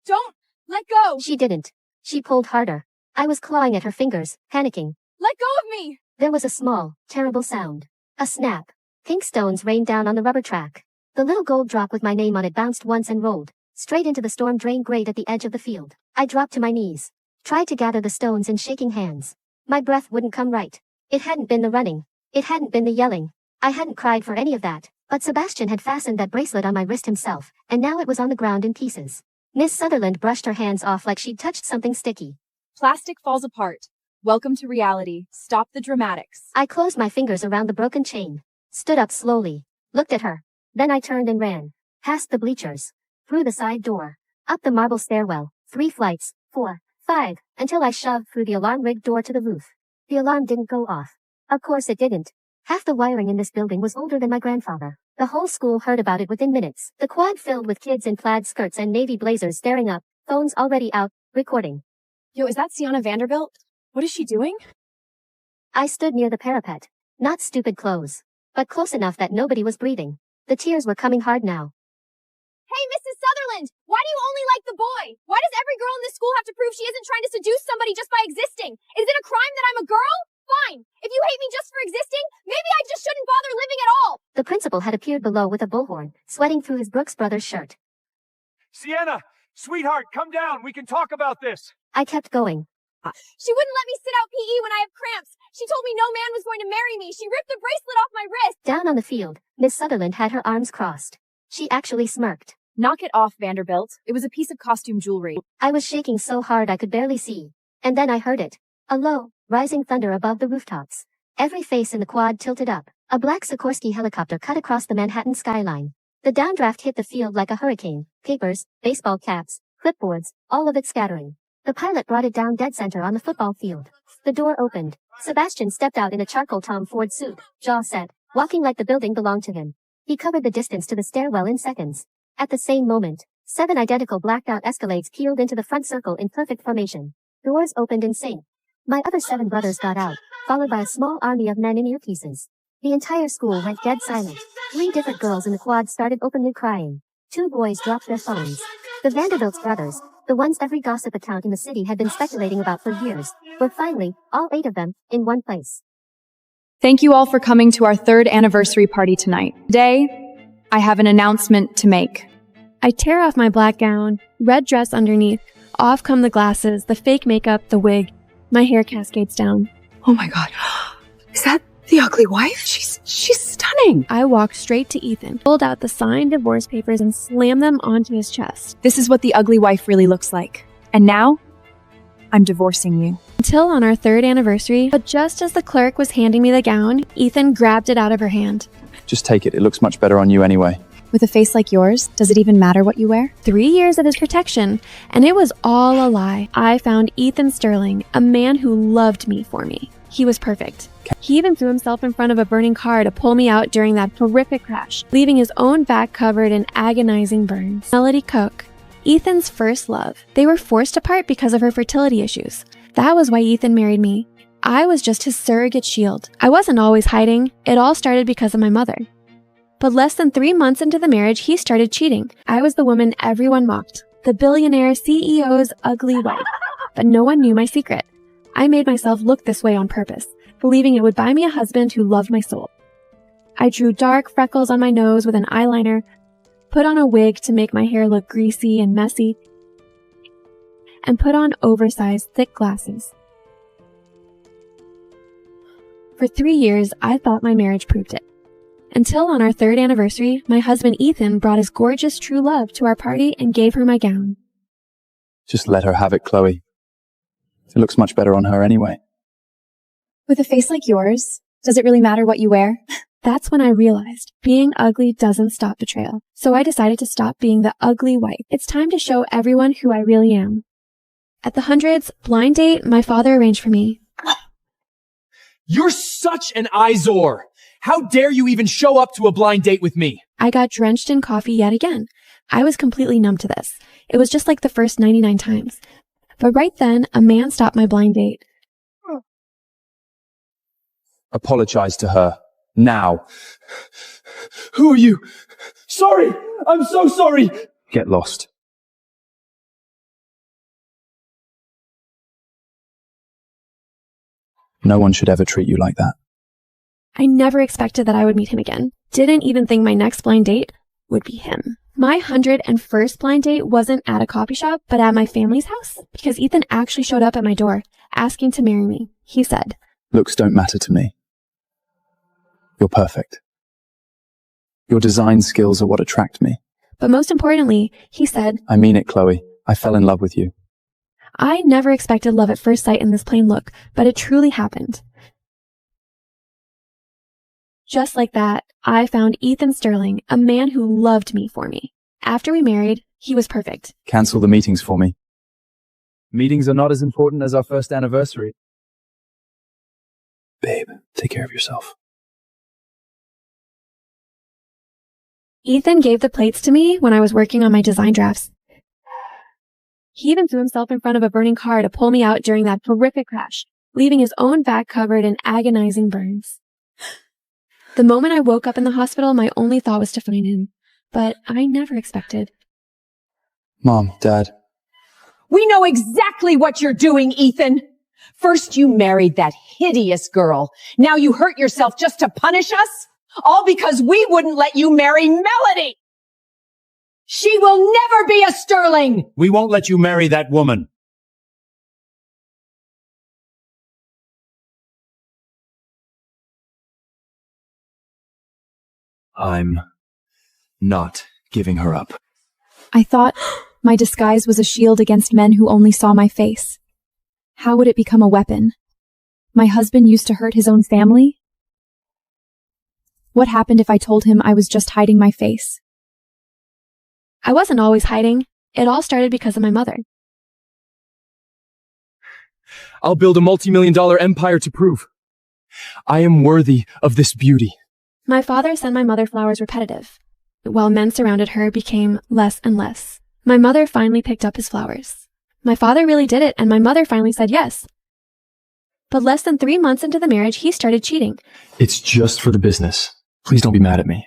Don't! Let go! She didn't. She pulled harder. I was clawing at her fingers, panicking. Let go of me! There was a small, terrible sound. A snap. Pink stones rained down on the rubber track. The little gold drop with my name on it bounced once and rolled straight into the storm drain grate at the edge of the field. I dropped to my knees, tried to gather the stones in shaking hands. My breath wouldn't come right. It hadn't been the running. It hadn't been the yelling. I hadn't cried for any of that. But Sebastian had fastened that bracelet on my wrist himself, and now it was on the ground in pieces. Miss Sutherland brushed her hands off like she'd touched something sticky. Plastic falls apart. Welcome to reality. Stop the dramatics. I closed my fingers around the broken chain, stood up slowly, looked at her. Then I turned and ran, past the bleachers, through the side door, up the marble stairwell, 3 flights, 4, 5, until I shoved through the alarm-rigged door to the roof. The alarm didn't go off. Of course it didn't. Half the wiring in this building was older than my grandfather. The whole school heard about it within minutes. The quad filled with kids in plaid skirts and navy blazers staring up, phones already out, recording. Yo, is that Sienna Vanderbilt? What is she doing? I stood near the parapet. Not stupid close, but close enough that nobody was breathing. The tears were coming hard now. Hey, Mrs. Sutherland! Why do you only like the boy? Why does every girl in this school have to prove she isn't trying to seduce somebody just by existing? Is it a crime that I'm a girl? Fine. If you hate me just for existing, maybe I just shouldn't bother living at all. The principal had appeared below with a bullhorn, sweating through his Brooks Brothers shirt. Sienna, sweetheart, come down. We can talk about this. I kept going. She wouldn't let me sit out PE when I have cramps. She told me no man was going to marry me. She ripped the bracelet off my wrist. Down on the field, Miss Sutherland had her arms crossed. She actually smirked. Knock it off, Vanderbilt. It was a piece of costume jewelry. I was shaking so hard I could barely see. And then I heard it. A low, rising thunder above the rooftops. Every face in the quad tilted up. A black Sikorsky helicopter cut across the Manhattan skyline. The downdraft hit the field like a hurricane. Papers, baseball caps, clipboards, all of it scattering. The pilot brought it down dead center on the football field. The door opened. Sebastian stepped out in a charcoal Tom Ford suit, jaw set, walking like the building belonged to him. He covered the distance to the stairwell in seconds. At the same moment, 7 identical blacked-out Escalades peeled into the front circle in perfect formation. Doors opened in sync. My other 7 brothers got out, followed by a small army of men in earpieces. The entire school went dead silent. 3 different girls in the quad started openly crying. 2 boys dropped their phones. The Vanderbilt brothers, the ones every gossip account in the city had been speculating about for years, were finally, all 8 of them, in one place. Thank you all for coming to our 3rd anniversary party tonight. Today, I have an announcement to make. I tear off my black gown, red dress underneath. Off come the glasses, the fake makeup, the wig. My hair cascades down. Oh my god. Is that the ugly wife? She's stunning. I walk straight to Ethan, pulled out the signed divorce papers and slammed them onto his chest. This is what the ugly wife really looks like. And now, I'm divorcing you. Until on our 3rd anniversary, but just as the clerk was handing me the gown, Ethan grabbed it out of her hand. Just take it. It looks much better on you anyway. With a face like yours, does it even matter what you wear? 3 years of his protection, and it was all a lie. I found Ethan Sterling, a man who loved me for me. He was perfect. He even threw himself in front of a burning car to pull me out during that horrific crash, leaving his own back covered in agonizing burns. Melody Cook, Ethan's first love. They were forced apart because of her fertility issues. That was why Ethan married me. I was just his surrogate shield. I wasn't always hiding. It all started because of my mother. But less than 3 months into the marriage, he started cheating. I was the woman everyone mocked, the billionaire CEO's ugly wife. But no one knew my secret. I made myself look this way on purpose, believing it would buy me a husband who loved my soul. I drew dark freckles on my nose with an eyeliner, put on a wig to make my hair look greasy and messy, and put on oversized, thick glasses. For 3 years, I thought my marriage proved it. Until on our 3rd anniversary, my husband Ethan brought his gorgeous true love to our party and gave her my gown. Just let her have it, Chloe. It looks much better on her anyway. With a face like yours, does it really matter what you wear? That's when I realized being ugly doesn't stop betrayal. So I decided to stop being the ugly wife. It's time to show everyone who I really am. At the hundreds blind date my father arranged for me. You're such an eyesore! How dare you even show up to a blind date with me? I got drenched in coffee yet again. I was completely numb to this. It was just like the first 99 times. But right then, a man stopped my blind date. Apologize to her. Now. Who are you? Sorry! I'm so sorry! Get lost. No one should ever treat you like that. I never expected that I would meet him again. Didn't even think my next blind date would be him. My 101st blind date wasn't at a coffee shop, but at my family's house, because Ethan actually showed up at my door, asking to marry me. He said, "Looks don't matter to me. You're perfect. Your design skills are what attract me." But most importantly, he said, "I mean it, Chloe. I fell in love with you." I never expected love at first sight in this plain look, but it truly happened. Just like that, I found Ethan Sterling, a man who loved me for me. After we married, he was perfect. Cancel the meetings for me. Meetings are not as important as our first anniversary. Babe, take care of yourself. Ethan gave the plates to me when I was working on my design drafts. He even threw himself in front of a burning car to pull me out during that horrific crash, leaving his own back covered in agonizing burns. The moment I woke up in the hospital, my only thought was to find him. But I never expected. Mom, Dad. We know exactly what you're doing, Ethan. First you married that hideous girl. Now you hurt yourself just to punish us? All because we wouldn't let you marry Melody! She will never be a Sterling! We won't let you marry that woman. I'm not giving her up. I thought my disguise was a shield against men who only saw my face. How would it become a weapon? My husband used to hurt his own family? What happened if I told him I was just hiding my face? I wasn't always hiding. It all started because of my mother. I'll build a multi-million-dollar empire to prove I am worthy of this beauty. My father sent my mother flowers repetitive, while men surrounded her became less and less. My mother finally picked up his flowers. My father really did it, and my mother finally said yes. But less than 3 months into the marriage, he started cheating. It's just for the business. Please don't be mad at me.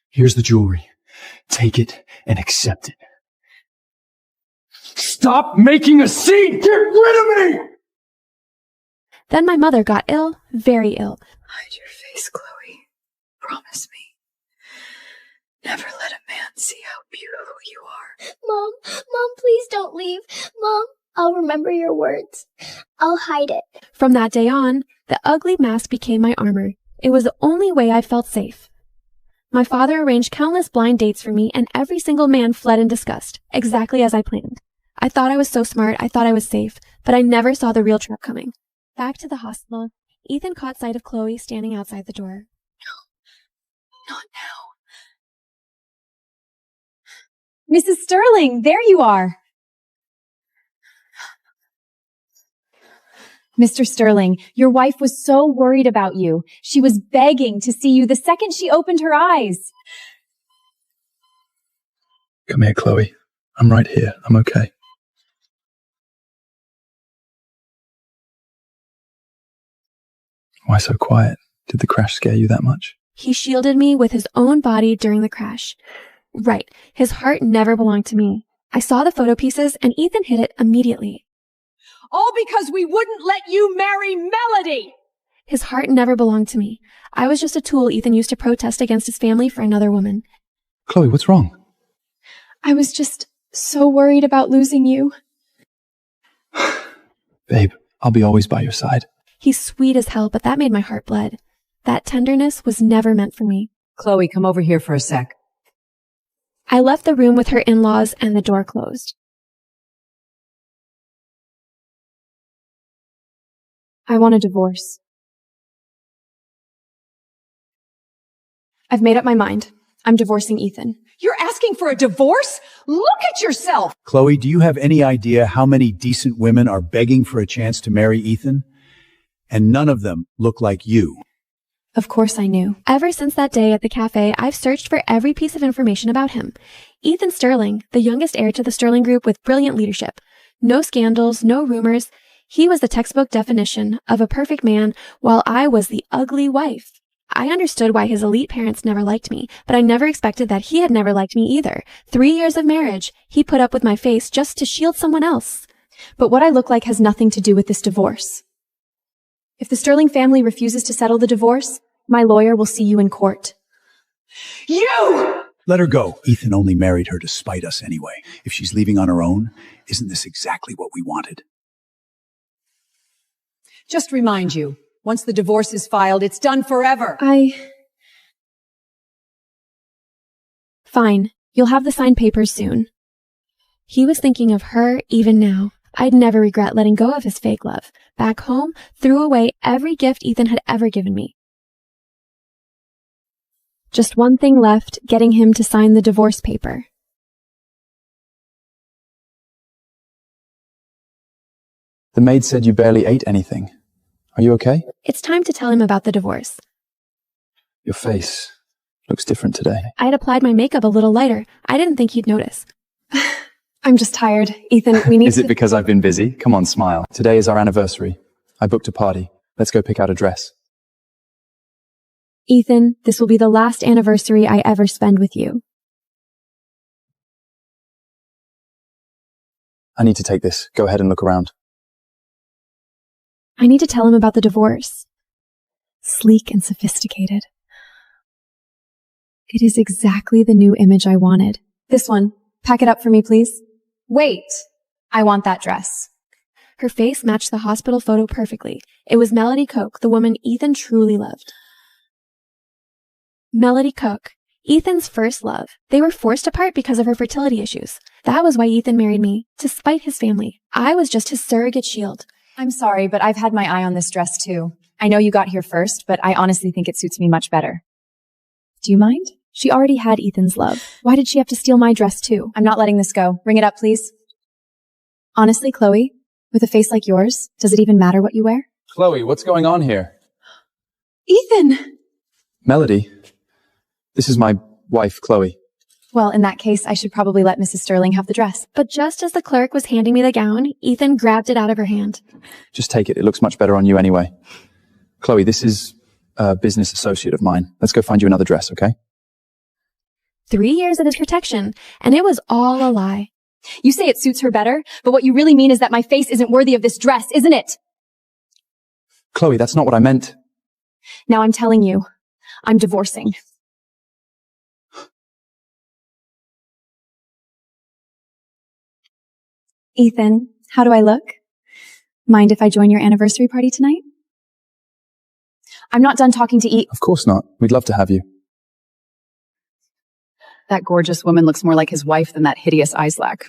Here's the jewelry. Take it and accept it. Stop making a scene! Get rid of me! Then my mother got ill, very ill. Hide your face, Chloe. Promise me. Never let a man see how beautiful you are. Mom, please don't leave. Mom, I'll remember your words. I'll hide it. From that day on, the ugly mask became my armor. It was the only way I felt safe. My father arranged countless blind dates for me, and every single man fled in disgust, exactly as I planned. I thought I was so smart, I thought I was safe, but I never saw the real trap coming. Back to the hospital, Ethan caught sight of Chloe standing outside the door. Not now. Mrs. Sterling, there you are. Mr. Sterling, your wife was so worried about you. She was begging to see you the second she opened her eyes. Come here, Chloe. I'm right here. I'm okay. Why so quiet? Did the crash scare you that much? He shielded me with his own body during the crash. Right, his heart never belonged to me. I saw the photo pieces and Ethan hid it immediately. All because we wouldn't let you marry Melody! His heart never belonged to me. I was just a tool Ethan used to protest against his family for another woman. Chloe, what's wrong? I was just so worried about losing you. Babe, I'll be always by your side. He's sweet as hell, but that made my heart bled. That tenderness was never meant for me. Chloe, come over here for a sec. I left the room with her in-laws and the door closed. I want a divorce. I've made up my mind. I'm divorcing Ethan. You're asking for a divorce? Look at yourself! Chloe, do you have any idea how many decent women are begging for a chance to marry Ethan? And none of them look like you. Of course I knew. Ever since that day at the cafe, I've searched for every piece of information about him. Ethan Sterling, the youngest heir to the Sterling Group with brilliant leadership. No scandals, no rumors. He was the textbook definition of a perfect man, while I was the ugly wife. I understood why his elite parents never liked me, but I never expected that he had never liked me either. 3 years of marriage, he put up with my face just to shield someone else. But what I look like has nothing to do with this divorce. If the Sterling family refuses to settle the divorce, my lawyer will see you in court. You! Let her go. Ethan only married her to spite us anyway. If she's leaving on her own, isn't this exactly what we wanted? Just remind you, once the divorce is filed, it's done forever. Fine. You'll have the signed papers soon. He was thinking of her even now. I'd never regret letting go of his fake love. Back home, threw away every gift Ethan had ever given me. Just one thing left, getting him to sign the divorce paper. The maid said you barely ate anything. Are you okay? It's time to tell him about the divorce. Your face looks different today. I had applied my makeup a little lighter. I didn't think he'd notice. I'm just tired. Ethan, we need Is it because I've been busy? Come on, smile. Today is our anniversary. I booked a party. Let's go pick out a dress. Ethan, this will be the last anniversary I ever spend with you. I need to take this. Go ahead and look around. I need to tell him about the divorce. Sleek and sophisticated. It is exactly the new image I wanted. This one. Pack it up for me, please. Wait. I want that dress. Her face matched the hospital photo perfectly. It was Melody Koch, the woman Ethan truly loved. Melody Koch, Ethan's first love. They were forced apart because of her fertility issues. That was why Ethan married me, to spite his family. I was just his surrogate shield. I'm sorry, but I've had my eye on this dress too. I know you got here first, but I honestly think it suits me much better. Do you mind? She already had Ethan's love. Why did she have to steal my dress too? I'm not letting this go. Bring it up, please. Honestly, Chloe, with a face like yours, does it even matter what you wear? Chloe, what's going on here? Ethan! Melody, this is my wife, Chloe. Well, in that case, I should probably let Mrs. Sterling have the dress. But just as the clerk was handing me the gown, Ethan grabbed it out of her hand. Just take it. It looks much better on you anyway. Chloe, this is a business associate of mine. Let's go find you another dress, okay? 3 years of his protection, and it was all a lie. You say it suits her better, but what you really mean is that my face isn't worthy of this dress, isn't it? Chloe, that's not what I meant. Now I'm telling you, I'm divorcing. Ethan, how do I look? Mind if I join your anniversary party tonight? I'm not done talking to Of course not. We'd love to have you. That gorgeous woman looks more like his wife than that hideous Islack.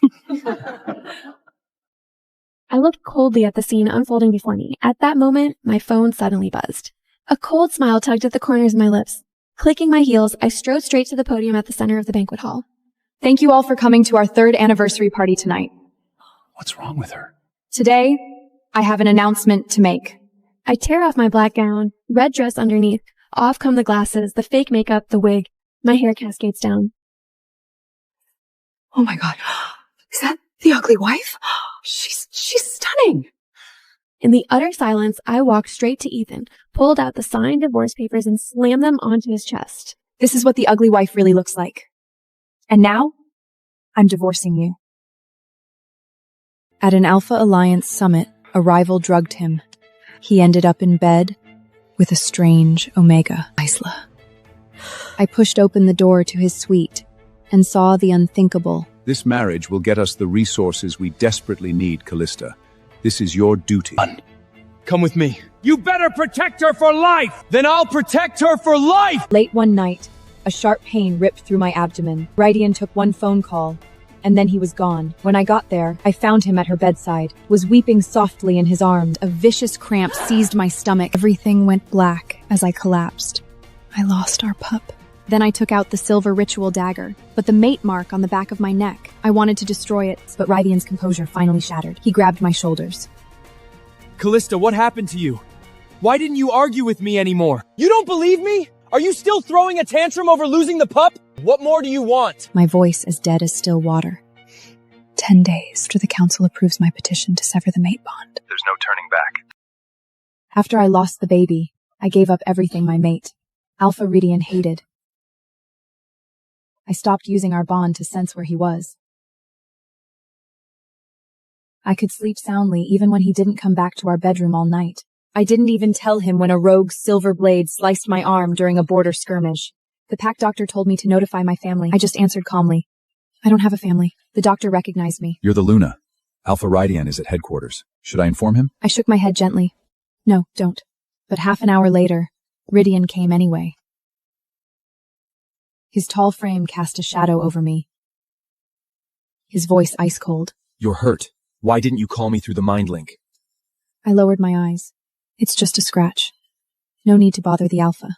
I looked coldly at the scene unfolding before me. At that moment, my phone suddenly buzzed. A cold smile tugged at the corners of my lips. Clicking my heels, I strode straight to the podium at the center of the banquet hall. Thank you all for coming to our 3rd anniversary party tonight. What's wrong with her? Today, I have an announcement to make. I tear off my black gown, red dress underneath. Off come the glasses, the fake makeup, the wig. My hair cascades down. Oh my god. Is that the ugly wife? She's stunning. In the utter silence, I walked straight to Ethan, pulled out the signed divorce papers and slammed them onto his chest. This is what the ugly wife really looks like. And now, I'm divorcing you. At an Alpha Alliance summit, a rival drugged him. He ended up in bed with a strange Omega Isla. I pushed open the door to his suite and saw the unthinkable. This marriage will get us the resources we desperately need, Callista. This is your duty. Come with me. You better protect her for life! Then I'll protect her for life! Late one night, a sharp pain ripped through my abdomen. Rydian took one phone call, and then he was gone. When I got there, I found him at her bedside, was weeping softly in his arms. A vicious cramp seized my stomach. Everything went black as I collapsed. I lost our pup. Then I took out the silver ritual dagger, but the mate mark on the back of my neck. I wanted to destroy it, but Rydian's composure finally shattered. He grabbed my shoulders. Callista, what happened to you? Why didn't you argue with me anymore? You don't believe me? Are you still throwing a tantrum over losing the pup? What more do you want? My voice as dead as still water. 10 days after the council approves my petition to sever the mate bond. There's no turning back. After I lost the baby, I gave up everything my mate, Alpha Rydian, hated. I stopped using our bond to sense where he was. I could sleep soundly even when he didn't come back to our bedroom all night. I didn't even tell him when a rogue silver blade sliced my arm during a border skirmish. The pack doctor told me to notify my family. I just answered calmly. I don't have a family. The doctor recognized me. You're the Luna. Alpha Rydian is at headquarters. Should I inform him? I shook my head gently. No, don't. But half an hour later, Rydian came anyway. His tall frame cast a shadow over me. His voice ice cold. You're hurt. Why didn't you call me through the mind link? I lowered my eyes. It's just a scratch. No need to bother the Alpha.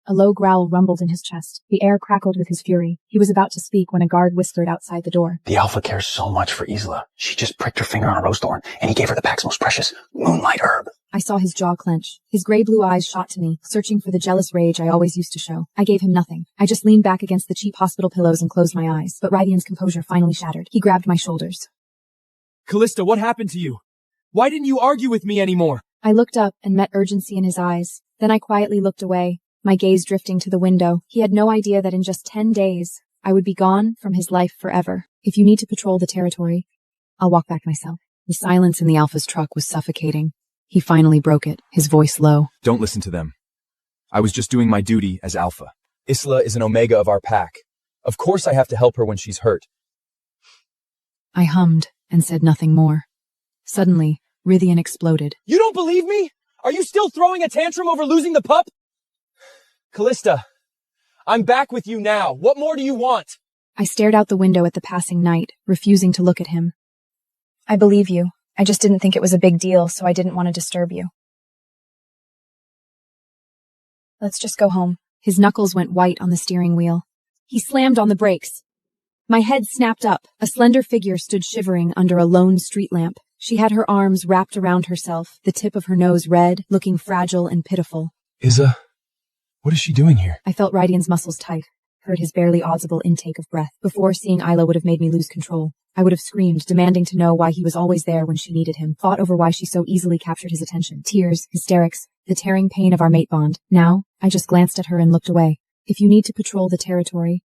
A low growl rumbled in his chest. The air crackled with his fury. He was about to speak when a guard whispered outside the door. The Alpha cares so much for Isla. She just pricked her finger on a rose thorn, and he gave her the pack's most precious moonlight herb. I saw his jaw clench. His gray-blue eyes shot to me, searching for the jealous rage I always used to show. I gave him nothing. I just leaned back against the cheap hospital pillows and closed my eyes. But Rydian's composure finally shattered. He grabbed my shoulders. Callista, what happened to you? Why didn't you argue with me anymore? I looked up and met urgency in his eyes. Then I quietly looked away, my gaze drifting to the window. He had no idea that in just 10 days, I would be gone from his life forever. If you need to patrol the territory, I'll walk back myself. The silence in the Alpha's truck was suffocating. He finally broke it, his voice low. Don't listen to them. I was just doing my duty as Alpha. Isla is an Omega of our pack. Of course I have to help her when she's hurt. I hummed and said nothing more. Suddenly, Rydian exploded. You don't believe me? Are you still throwing a tantrum over losing the pup? Callista, I'm back with you now. What more do you want? I stared out the window at the passing night, refusing to look at him. I believe you. I just didn't think it was a big deal, so I didn't want to disturb you. Let's just go home. His knuckles went white on the steering wheel. He slammed on the brakes. My head snapped up. A slender figure stood shivering under a lone street lamp. She had her arms wrapped around herself, the tip of her nose red, looking fragile and pitiful. Isa, what is she doing here? I felt Rydian's muscles tight, heard his barely audible intake of breath. Before, seeing Isla would have made me lose control. I would have screamed, demanding to know why he was always there when she needed him, fought over why she so easily captured his attention. Tears, hysterics, the tearing pain of our mate bond. Now, I just glanced at her and looked away. If you need to patrol the territory,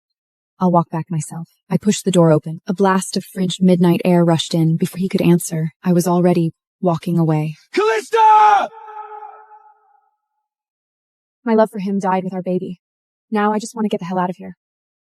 I'll walk back myself. I pushed the door open. A blast of frigid midnight air rushed in. Before he could answer, I was already walking away. Callista! My love for him died with our baby. Now I just want to get the hell out of here.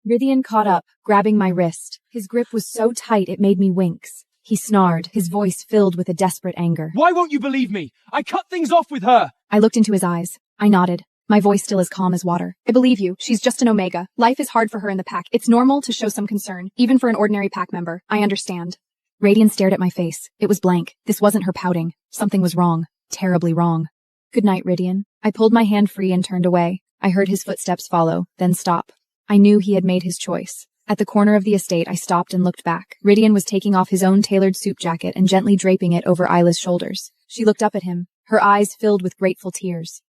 Rydian caught up, grabbing my wrist. His grip was so tight it made me wince. He snarled, his voice filled with a desperate anger. Why won't you believe me? I cut things off with her! I looked into his eyes. I nodded, my voice still as calm as water. I believe you. She's just an Omega. Life is hard for her in the pack. It's normal to show some concern, even for an ordinary pack member. I understand. Radian stared at my face. It was blank. This wasn't her pouting. Something was wrong. Terribly wrong. Good night, Ridian. I pulled my hand free and turned away. I heard his footsteps follow, then stop. I knew he had made his choice. At the corner of the estate, I stopped and looked back. Ridian was taking off his own tailored suit jacket and gently draping it over Isla's shoulders. She looked up at him, her eyes filled with grateful tears.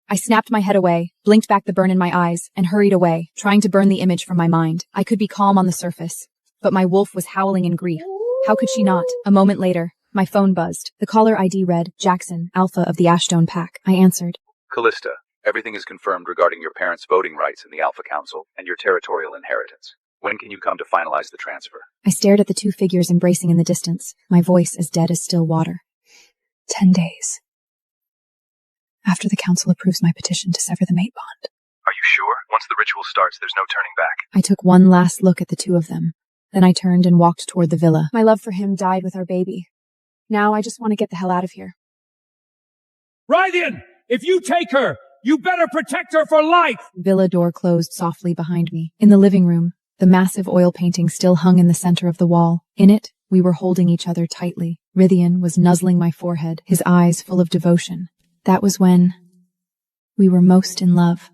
I snapped my head away, blinked back the burn in my eyes, and hurried away, trying to burn the image from my mind. I could be calm on the surface, but my wolf was howling in grief. How could she not? A moment later, my phone buzzed. The caller ID read, Jackson, Alpha of the Ashstone Pack. I answered. Callista, everything is confirmed regarding your parents' voting rights in the Alpha Council and your territorial inheritance. When can you come to finalize the transfer? I stared at the two figures embracing in the distance, my voice as dead as still water. 10 days. After the council approves my petition to sever the mate bond. Are you sure? Once the ritual starts, there's no turning back. I took one last look at the two of them. Then I turned and walked toward the villa. My love for him died with our baby. Now I just want to get the hell out of here. Rydian! If you take her, you better protect her for life! Villa door closed softly behind me. In the living room, the massive oil painting still hung in the center of the wall. In it, we were holding each other tightly. Rydian was nuzzling my forehead, his eyes full of devotion. That was when we were most in love.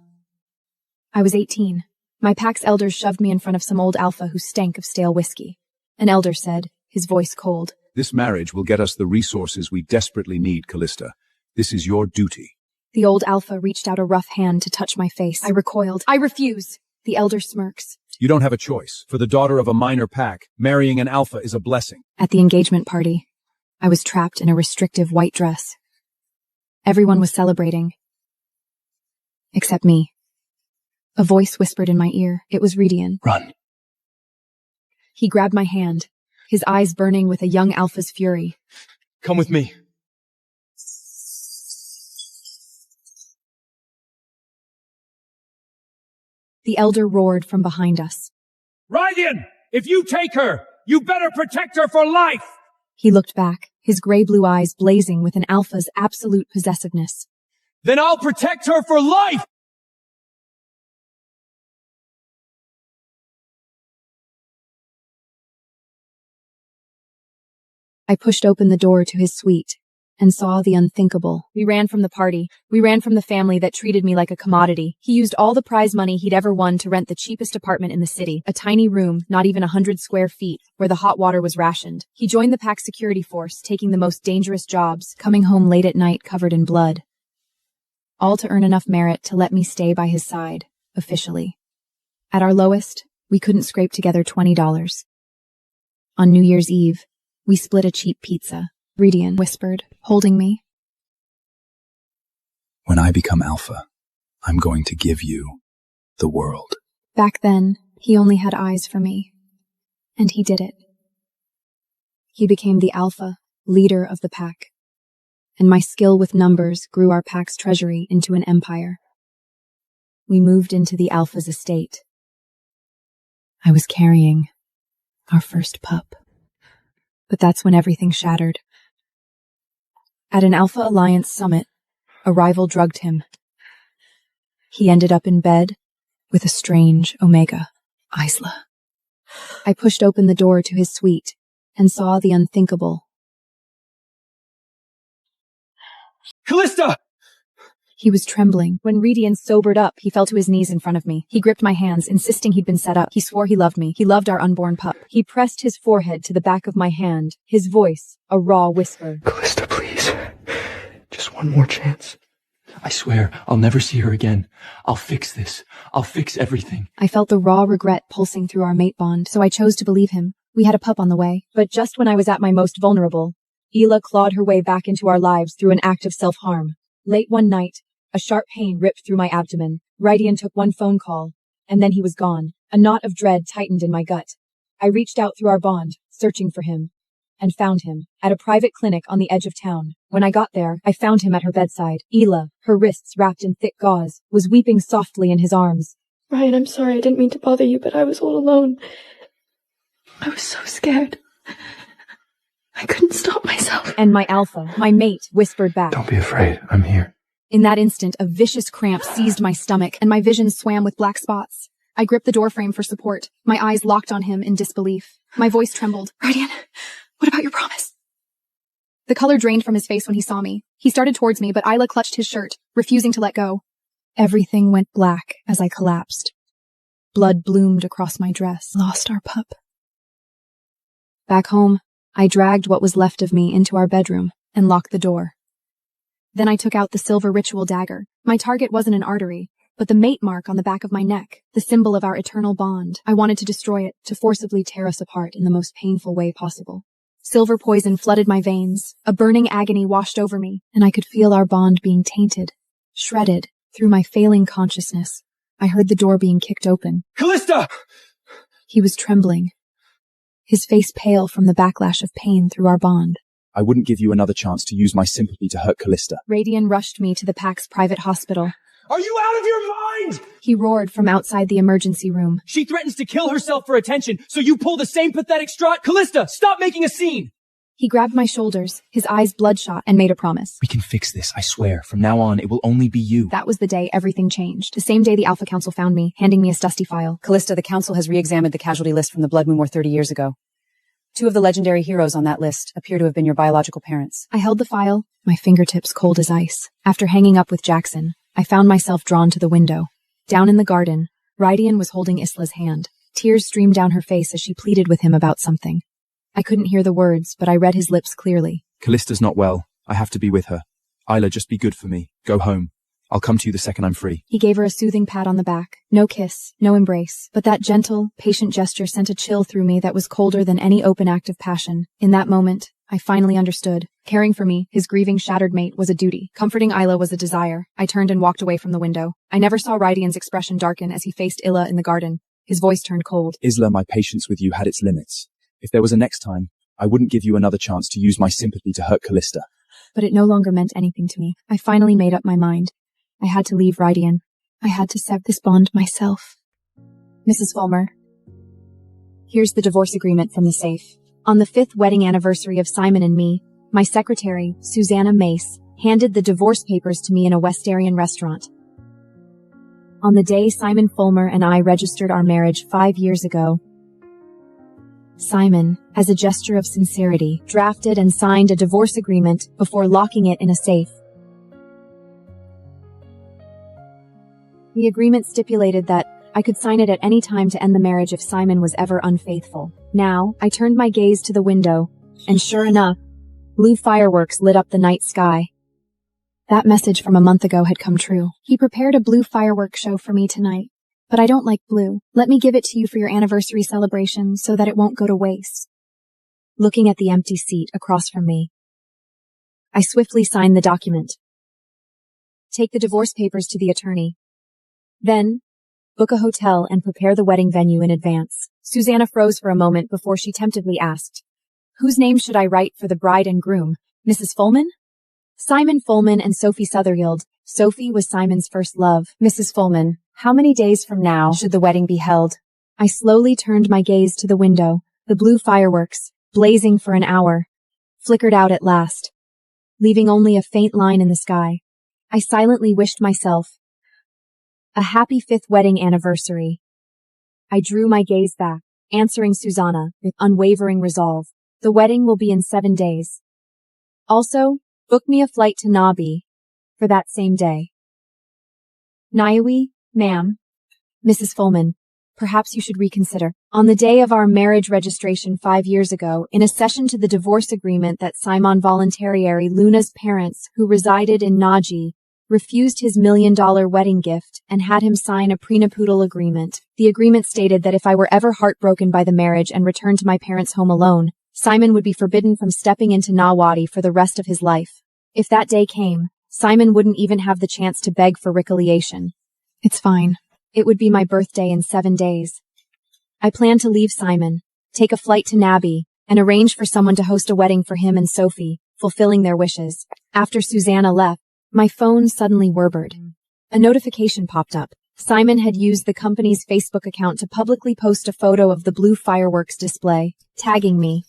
I was 18. My pack's elders shoved me in front of some old alpha who stank of stale whiskey. An elder said, his voice cold. This marriage will get us the resources we desperately need, Callista. This is your duty. The old alpha reached out a rough hand to touch my face. I recoiled. I refuse. The elder smirks. You don't have a choice. For the daughter of a minor pack, marrying an alpha is a blessing. At the engagement party, I was trapped in a restrictive white dress. Everyone was celebrating. Except me. A voice whispered in my ear. It was Rydian. Run. He grabbed my hand, his eyes burning with a young alpha's fury. Come with me. The elder roared from behind us. Rydian! If you take her, you better protect her for life! He looked back, his gray-blue eyes blazing with an alpha's absolute possessiveness. Then I'll protect her for life! I pushed open the door to his suite and saw the unthinkable. We ran from the party. We ran from the family that treated me like a commodity. He used all the prize money he'd ever won to rent the cheapest apartment in the city, a tiny room, not even 100 square feet, where the hot water was rationed. He joined the pack security force, taking the most dangerous jobs, coming home late at night covered in blood. All to earn enough merit to let me stay by his side, officially. At our lowest, we couldn't scrape together $20. On New Year's Eve, we split a cheap pizza. Rydian whispered, holding me. When I become alpha, I'm going to give you the world. Back then, he only had eyes for me. And he did it. He became the alpha, leader of the pack. And my skill with numbers grew our pack's treasury into an empire. We moved into the alpha's estate. I was carrying our first pup. But that's when everything shattered. At an Alpha Alliance summit, a rival drugged him. He ended up in bed with a strange Omega, Isla. I pushed open the door to his suite and saw the unthinkable. Callista! He was trembling. When Rydian sobered up, he fell to his knees in front of me. He gripped my hands, insisting he'd been set up. He swore he loved me. He loved our unborn pup. He pressed his forehead to the back of my hand, his voice a raw whisper. Callista, please. Just one more chance. I swear, I'll never see her again. I'll fix this. I'll fix everything. I felt the raw regret pulsing through our mate bond, so I chose to believe him. We had a pup on the way. But just when I was at my most vulnerable, Ela clawed her way back into our lives through an act of self-harm. Late one night, a sharp pain ripped through my abdomen. Rydian took one phone call, and then he was gone. A knot of dread tightened in my gut. I reached out through our bond, searching for him, and found him at a private clinic on the edge of town. When I got there, I found him at her bedside. Ela, her wrists wrapped in thick gauze, was weeping softly in his arms. Ryan, I'm sorry. I didn't mean to bother you, but I was all alone. I was so scared. I couldn't stop myself. And my alpha, my mate, whispered back. Don't be afraid. I'm here. In that instant, a vicious cramp seized my stomach, and my vision swam with black spots. I gripped the doorframe for support, my eyes locked on him in disbelief. My voice trembled. Rydian, What about your promise? The color drained from his face when he saw me. He started towards me, but Isla clutched his shirt, refusing to let go. Everything went black as I collapsed. Blood bloomed across my dress. Lost our pup. Back home, I dragged what was left of me into our bedroom and locked the door. Then I took out the silver ritual dagger. My target wasn't an artery, but the mate mark on the back of my neck, the symbol of our eternal bond. I wanted to destroy it, to forcibly tear us apart in the most painful way possible. Silver poison flooded my veins. A burning agony washed over me, and I could feel our bond being tainted, shredded. Through my failing consciousness, I heard the door being kicked open. Callista! He was trembling, his face pale from the backlash of pain through our bond. I wouldn't give you another chance to use my sympathy to hurt Callista. Radian rushed me to the PAC's private hospital. Are you out of your mind? He roared from outside the emergency room. She threatens to kill herself for attention, so you pull the same pathetic strut? Callista, stop making a scene! He grabbed my shoulders, his eyes bloodshot, and made a promise. We can fix this, I swear. From now on, it will only be you. That was the day everything changed. The same day the Alpha Council found me, handing me a dusty file. Callista, the Council has re-examined the casualty list from the Blood Moon War 30 years ago. 2 of the legendary heroes on that list appear to have been your biological parents. I held the file, my fingertips cold as ice. After hanging up with Jackson, I found myself drawn to the window. Down in the garden, Radian was holding Isla's hand. Tears streamed down her face as she pleaded with him about something. I couldn't hear the words, but I read his lips clearly. Callista's not well. I have to be with her. Isla, just be good for me. Go home. I'll come to you the second I'm free. He gave her a soothing pat on the back. No kiss, no embrace. But that gentle, patient gesture sent a chill through me that was colder than any open act of passion. In that moment, I finally understood. Caring for me, his grieving, shattered mate, was a duty. Comforting Isla was a desire. I turned and walked away from the window. I never saw Radian's expression darken as he faced Illa in the garden. His voice turned cold. Isla, my patience with you had its limits. If there was a next time, I wouldn't give you another chance to use my sympathy to hurt Callista. But it no longer meant anything to me. I finally made up my mind. I had to leave Radian. I had to sever this bond myself. Mrs. Fulmer, here's the divorce agreement from the safe. On the 5th wedding anniversary of Simon and me, my secretary, Susanna Mace, handed the divorce papers to me in a Westarian restaurant. On the day Simon Fulmer and I registered our marriage 5 years ago, Simon, as a gesture of sincerity, drafted and signed a divorce agreement before locking it in a safe. The agreement stipulated that I could sign it at any time to end the marriage if Simon was ever unfaithful. Now, I turned my gaze to the window, and sure enough, blue fireworks lit up the night sky. That message from a month ago had come true. He prepared a blue fireworks show for me tonight. But I don't like blue. Let me give it to you for your anniversary celebration so that it won't go to waste. Looking at the empty seat across from me, I swiftly signed the document. Take the divorce papers to the attorney. Then, book a hotel and prepare the wedding venue in advance. Susanna froze for a moment before she tentatively asked, "Whose name should I write for the bride and groom? Mrs. Fulman?" Simon Fulman and Sophie Sutherfield. Sophie was Simon's first love. Mrs. Fulman, how many days from now should the wedding be held? I slowly turned my gaze to the window. The blue fireworks, blazing for an hour, flickered out at last, leaving only a faint line in the sky. I silently wished myself a happy 5th wedding anniversary. I drew my gaze back, answering Susanna with unwavering resolve. The wedding will be in 7 days. Also, book me a flight to Nabi for that same day. Naiwi, ma'am. Mrs. Fulman, perhaps you should reconsider. On the day of our marriage registration 5 years ago, in a session to the divorce agreement that Simon Voluntarieri, Luna's parents, who resided in Naji, refused his $1 million wedding gift and had him sign a prenuptial agreement. The agreement stated that if I were ever heartbroken by the marriage and returned to my parents' home alone, Simon would be forbidden from stepping into Nawadi for the rest of his life. If that day came, Simon wouldn't even have the chance to beg for reconciliation. It's fine. It would be my birthday in 7 days. I planned to leave Simon, take a flight to Nabi, and arrange for someone to host a wedding for him and Sophie, fulfilling their wishes. After Susanna left, my phone suddenly whirred. A notification popped up. Simon had used the company's Facebook account to publicly post a photo of the blue fireworks display, tagging me.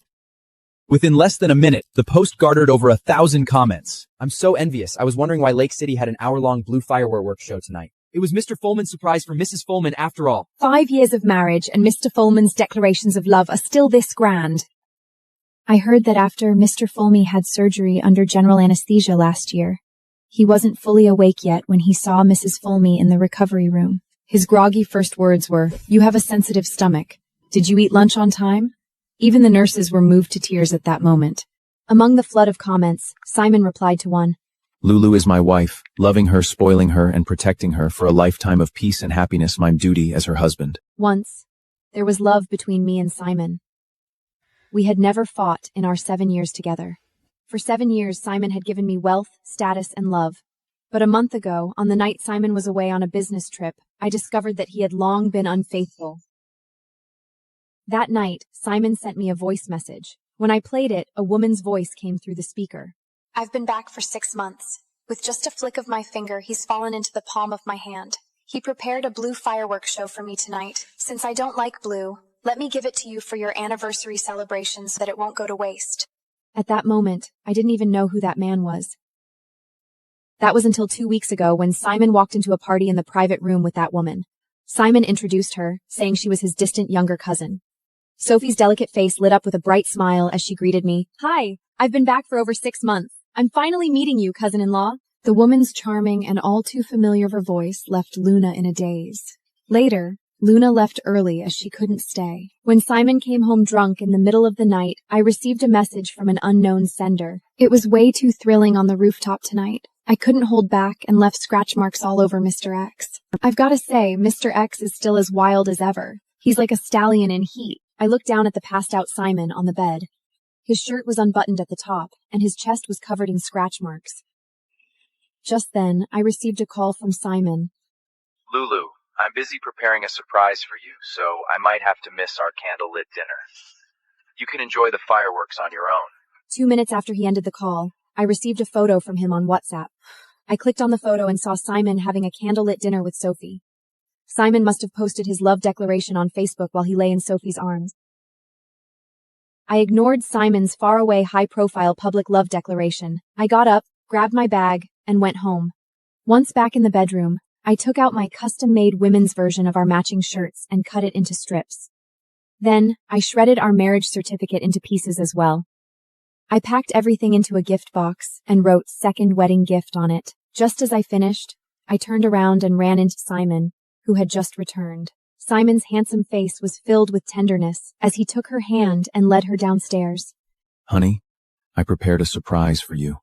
Within less than a minute, the post garnered over 1,000 comments. I'm so envious. I was wondering why Lake City had an hour-long blue fireworks show tonight. It was Mr. Fulman's surprise for Mrs. Fulman after all. 5 years of marriage and Mr. Fulman's declarations of love are still this grand. I heard that after Mr. Fulmy had surgery under general anesthesia last year, he wasn't fully awake yet when he saw Mrs. Fulmy in the recovery room. His groggy first words were, "You have a sensitive stomach. Did you eat lunch on time?" Even the nurses were moved to tears at that moment. Among the flood of comments, Simon replied to one. Lulu is my wife, loving her, spoiling her, and protecting her for a lifetime of peace and happiness, my duty as her husband. Once, there was love between me and Simon. We had never fought in our 7 years together. For 7 years, Simon had given me wealth, status, and love. But a month ago, on the night Simon was away on a business trip, I discovered that he had long been unfaithful. That night, Simon sent me a voice message. When I played it, a woman's voice came through the speaker. I've been back for 6 months. With just a flick of my finger, he's fallen into the palm of my hand. He prepared a blue fireworks show for me tonight. Since I don't like blue, let me give it to you for your anniversary celebration so that it won't go to waste. At that moment, I didn't even know who that man was. That was until 2 weeks ago when Simon walked into a party in the private room with that woman. Simon introduced her, saying she was his distant younger cousin. Sophie's delicate face lit up with a bright smile as she greeted me. "Hi, I've been back for over 6 months. I'm finally meeting you, cousin-in-law." The woman's charming and all too familiar voice left Luna in a daze. Later, Luna left early as she couldn't stay. When Simon came home drunk in the middle of the night, I received a message from an unknown sender. It was way too thrilling on the rooftop tonight. I couldn't hold back and left scratch marks all over Mr. X. I've got to say, Mr. X is still as wild as ever. He's like a stallion in heat. I looked down at the passed-out Simon on the bed. His shirt was unbuttoned at the top, and his chest was covered in scratch marks. Just then, I received a call from Simon. Lulu, I'm busy preparing a surprise for you, so I might have to miss our candlelit dinner. You can enjoy the fireworks on your own. 2 minutes after he ended the call, I received a photo from him on WhatsApp. I clicked on the photo and saw Simon having a candlelit dinner with Sophie. Simon must have posted his love declaration on Facebook while he lay in Sophie's arms. I ignored Simon's faraway, high-profile public love declaration. I got up, grabbed my bag, and went home. Once back in the bedroom, I took out my custom-made women's version of our matching shirts and cut it into strips. Then, I shredded our marriage certificate into pieces as well. I packed everything into a gift box and wrote "second wedding gift" on it. Just as I finished, I turned around and ran into Simon, who had just returned. Simon's handsome face was filled with tenderness as he took her hand and led her downstairs. Honey, I prepared a surprise for you.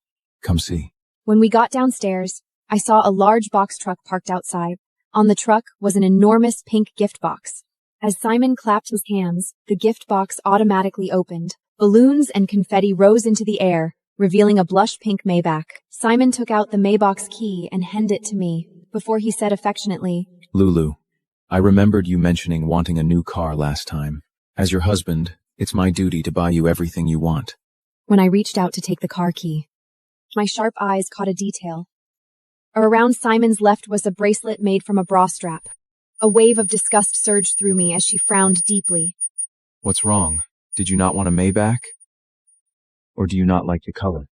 Come see. When we got downstairs, I saw a large box truck parked outside. On the truck was an enormous pink gift box. As Simon clapped his hands, the gift box automatically opened. Balloons and confetti rose into the air, revealing a blush pink Maybach. Simon took out the Maybach's key and handed it to me, before he said affectionately, Lulu, I remembered you mentioning wanting a new car last time. As your husband, it's my duty to buy you everything you want. When I reached out to take the car key, my sharp eyes caught a detail. Around Simon's left was a bracelet made from a bra strap. A wave of disgust surged through me as she frowned deeply. What's wrong? Did you not want a Maybach? Or do you not like the color?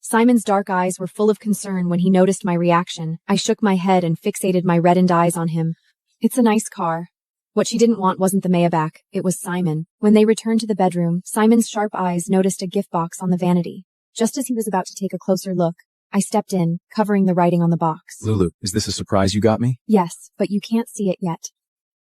Simon's dark eyes were full of concern when he noticed my reaction. I shook my head and fixated my reddened eyes on him. It's a nice car. What she didn't want wasn't the Maybach, it was Simon. When they returned to the bedroom, Simon's sharp eyes noticed a gift box on the vanity. Just as he was about to take a closer look, I stepped in, covering the writing on the box. Lulu, is this a surprise you got me? Yes, but you can't see it yet.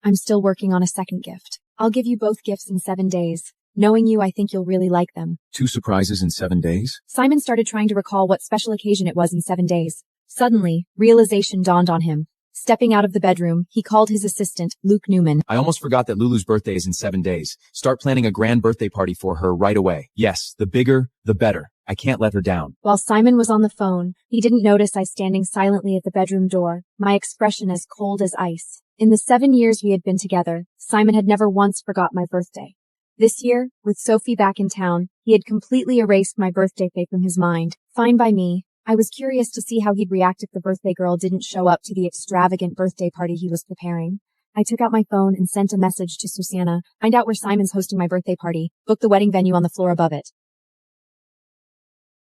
I'm still working on a second gift. I'll give you both gifts in 7 days. Knowing you, I think you'll really like them. 2 surprises in 7 days? Simon started trying to recall what special occasion it was in 7 days. Suddenly, realization dawned on him. Stepping out of the bedroom, he called his assistant, Luke Newman. I almost forgot that Lulu's birthday is in 7 days. Start planning a grand birthday party for her right away. Yes, the bigger, the better. I can't let her down. While Simon was on the phone, he didn't notice I standing silently at the bedroom door, my expression as cold as ice. In the 7 years we had been together, Simon had never once forgot my birthday. This year, with Sophie back in town, he had completely erased my birthday fate from his mind. Fine by me. I was curious to see how he'd react if the birthday girl didn't show up to the extravagant birthday party he was preparing. I took out my phone and sent a message to Susanna. Find out where Simon's hosting my birthday party. Book the wedding venue on the floor above it.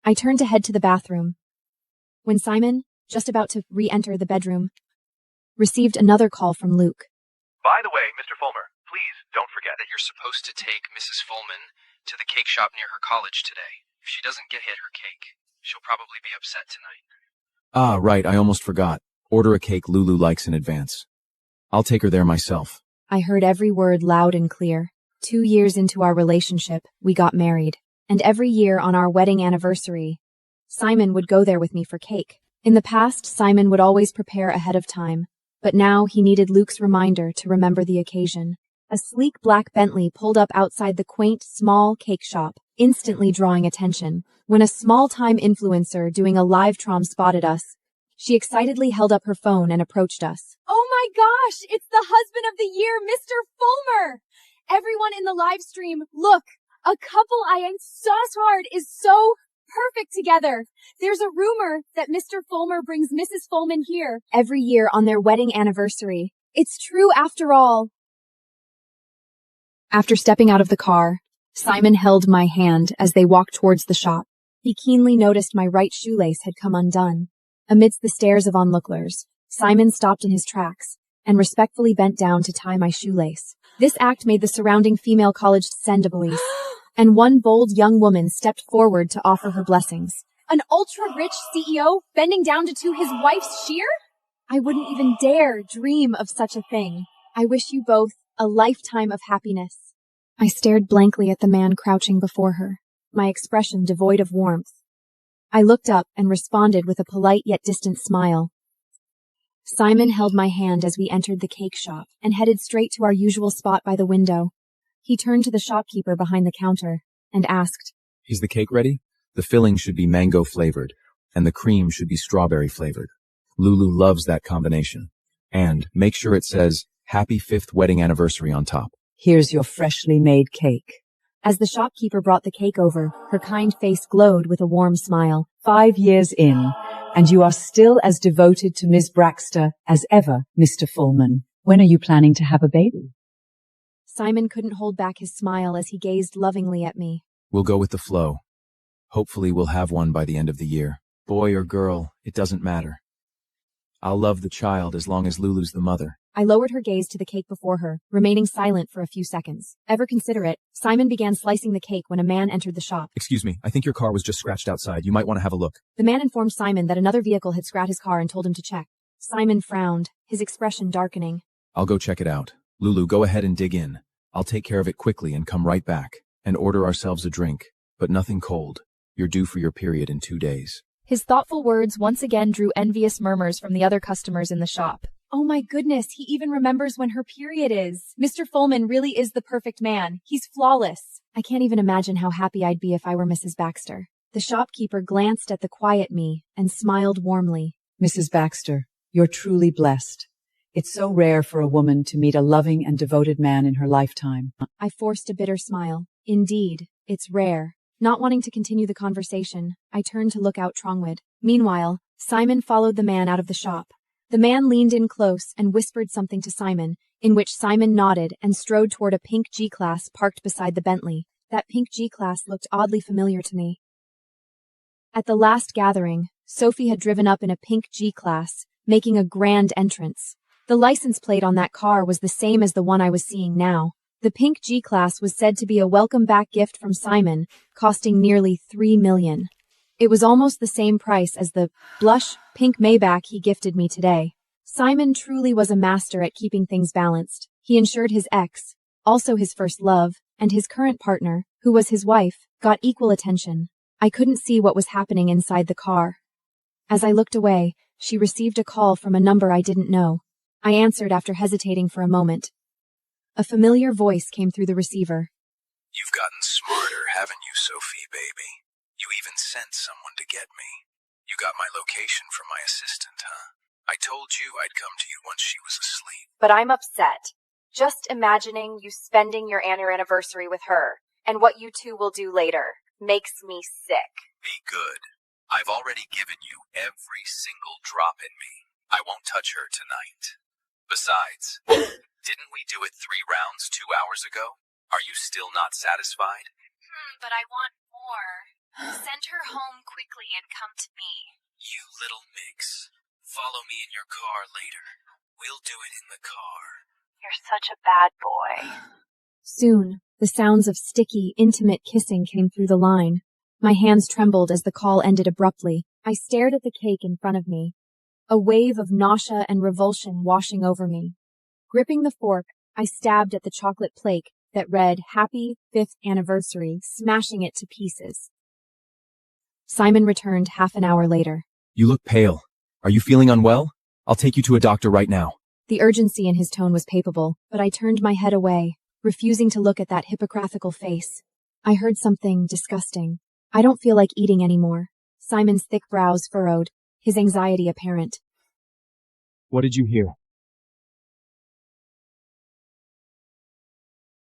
I turned to head to the bathroom. When Simon, just about to re-enter the bedroom, received another call from Luke. By the way, Mr. Fulmer, please don't forget that you're supposed to take Mrs. Fulman to the cake shop near her college today. If she doesn't get hit her cake, she'll probably be upset tonight. Ah, right, I almost forgot. Order a cake Lulu likes in advance. I'll take her there myself. I heard every word loud and clear. 2 years into our relationship, we got married. And every year on our wedding anniversary, Simon would go there with me for cake. In the past, Simon would always prepare ahead of time, but now he needed Luke's reminder to remember the occasion. A sleek black Bentley pulled up outside the quaint, small cake shop, instantly drawing attention. When a small-time influencer doing a live trom spotted us, she excitedly held up her phone and approached us. Oh my gosh, it's the husband of the year, Mr. Fulmer! Everyone in the live stream, look, a couple I am so hard is so perfect together. There's a rumor that Mr. Fulmer brings Mrs. Fulman here every year on their wedding anniversary. It's true after all. After stepping out of the car, Simon held my hand as they walked towards the shop. He keenly noticed my right shoelace had come undone. Amidst the stares of onlookers, Simon stopped in his tracks and respectfully bent down to tie my shoelace. This act made the surrounding female college send a police, and one bold young woman stepped forward to offer her blessings. An ultra-rich CEO bending down to his wife's shear? I wouldn't even dare dream of such a thing. I wish you both a lifetime of happiness. I stared blankly at the man crouching before her, my expression devoid of warmth. I looked up and responded with a polite yet distant smile. Simon held my hand as we entered the cake shop and headed straight to our usual spot by the window. He turned to the shopkeeper behind the counter and asked, Is the cake ready? The filling should be mango flavored, and the cream should be strawberry flavored. Lulu loves that combination. And make sure it says, Happy 5th wedding anniversary on top. Here's your freshly made cake. As the shopkeeper brought the cake over, her kind face glowed with a warm smile. 5 years in, and you are still as devoted to Miss Baxter as ever, Mr. Fulman. When are you planning to have a baby? Simon couldn't hold back his smile as he gazed lovingly at me. We'll go with the flow. Hopefully we'll have one by the end of the year. Boy or girl, it doesn't matter. I'll love the child as long as Lulu's the mother. I lowered her gaze to the cake before her, remaining silent for a few seconds. Ever considerate, Simon began slicing the cake when a man entered the shop. Excuse me, I think your car was just scratched outside. You might want to have a look. The man informed Simon that another vehicle had scratched his car and told him to check. Simon frowned, his expression darkening. I'll go check it out. Lulu, go ahead and dig in. I'll take care of it quickly and come right back. And order ourselves a drink, but nothing cold. You're due for your period in 2 days. His thoughtful words once again drew envious murmurs from the other customers in the shop. Oh my goodness, he even remembers when her period is. Mr. Fulman really is the perfect man. He's flawless. I can't even imagine how happy I'd be if I were Mrs. Baxter. The shopkeeper glanced at the quiet me and smiled warmly. Mrs. Baxter, you're truly blessed. It's so rare for a woman to meet a loving and devoted man in her lifetime. I forced a bitter smile. Indeed, it's rare. Not wanting to continue the conversation, I turned to look out Trongwood. Meanwhile, Simon followed the man out of the shop. The man leaned in close and whispered something to Simon, in which Simon nodded and strode toward a pink G-Class parked beside the Bentley. That pink G-Class looked oddly familiar to me. At the last gathering, Sophie had driven up in a pink G-Class, making a grand entrance. The license plate on that car was the same as the one I was seeing now. The pink G-Class was said to be a welcome-back gift from Simon, costing nearly $3 million. It was almost the same price as the blush pink Maybach he gifted me today. Simon truly was a master at keeping things balanced. He ensured his ex, also his first love, and his current partner, who was his wife, got equal attention. I couldn't see what was happening inside the car. As I looked away, she received a call from a number I didn't know. I answered after hesitating for a moment. A familiar voice came through the receiver. You've gotten smarter, haven't you, Sophie, baby? You even sent someone to get me. You got my location from my assistant, huh? I told you I'd come to you once she was asleep. But I'm upset. Just imagining you spending your anniversary with her, and what you two will do later, makes me sick. Be good. I've already given you every single drop in me. I won't touch her tonight. Besides, didn't we do it 3 rounds 2 hours ago? Are you still not satisfied? But I want more. Send her home quickly and come to me. You little mix. Follow me in your car later. We'll do it in the car. You're such a bad boy. Soon, the sounds of sticky, intimate kissing came through the line. My hands trembled as the call ended abruptly. I stared at the cake in front of me, a wave of nausea and revulsion washing over me. Gripping the fork, I stabbed at the chocolate plate that read Happy 5th Anniversary, smashing it to pieces. Simon returned half an hour later. You look pale. Are you feeling unwell? I'll take you to a doctor right now. The urgency in his tone was palpable, but I turned my head away, refusing to look at that hypocritical face. I heard something disgusting. I don't feel like eating anymore. Simon's thick brows furrowed, his anxiety apparent. What did you hear?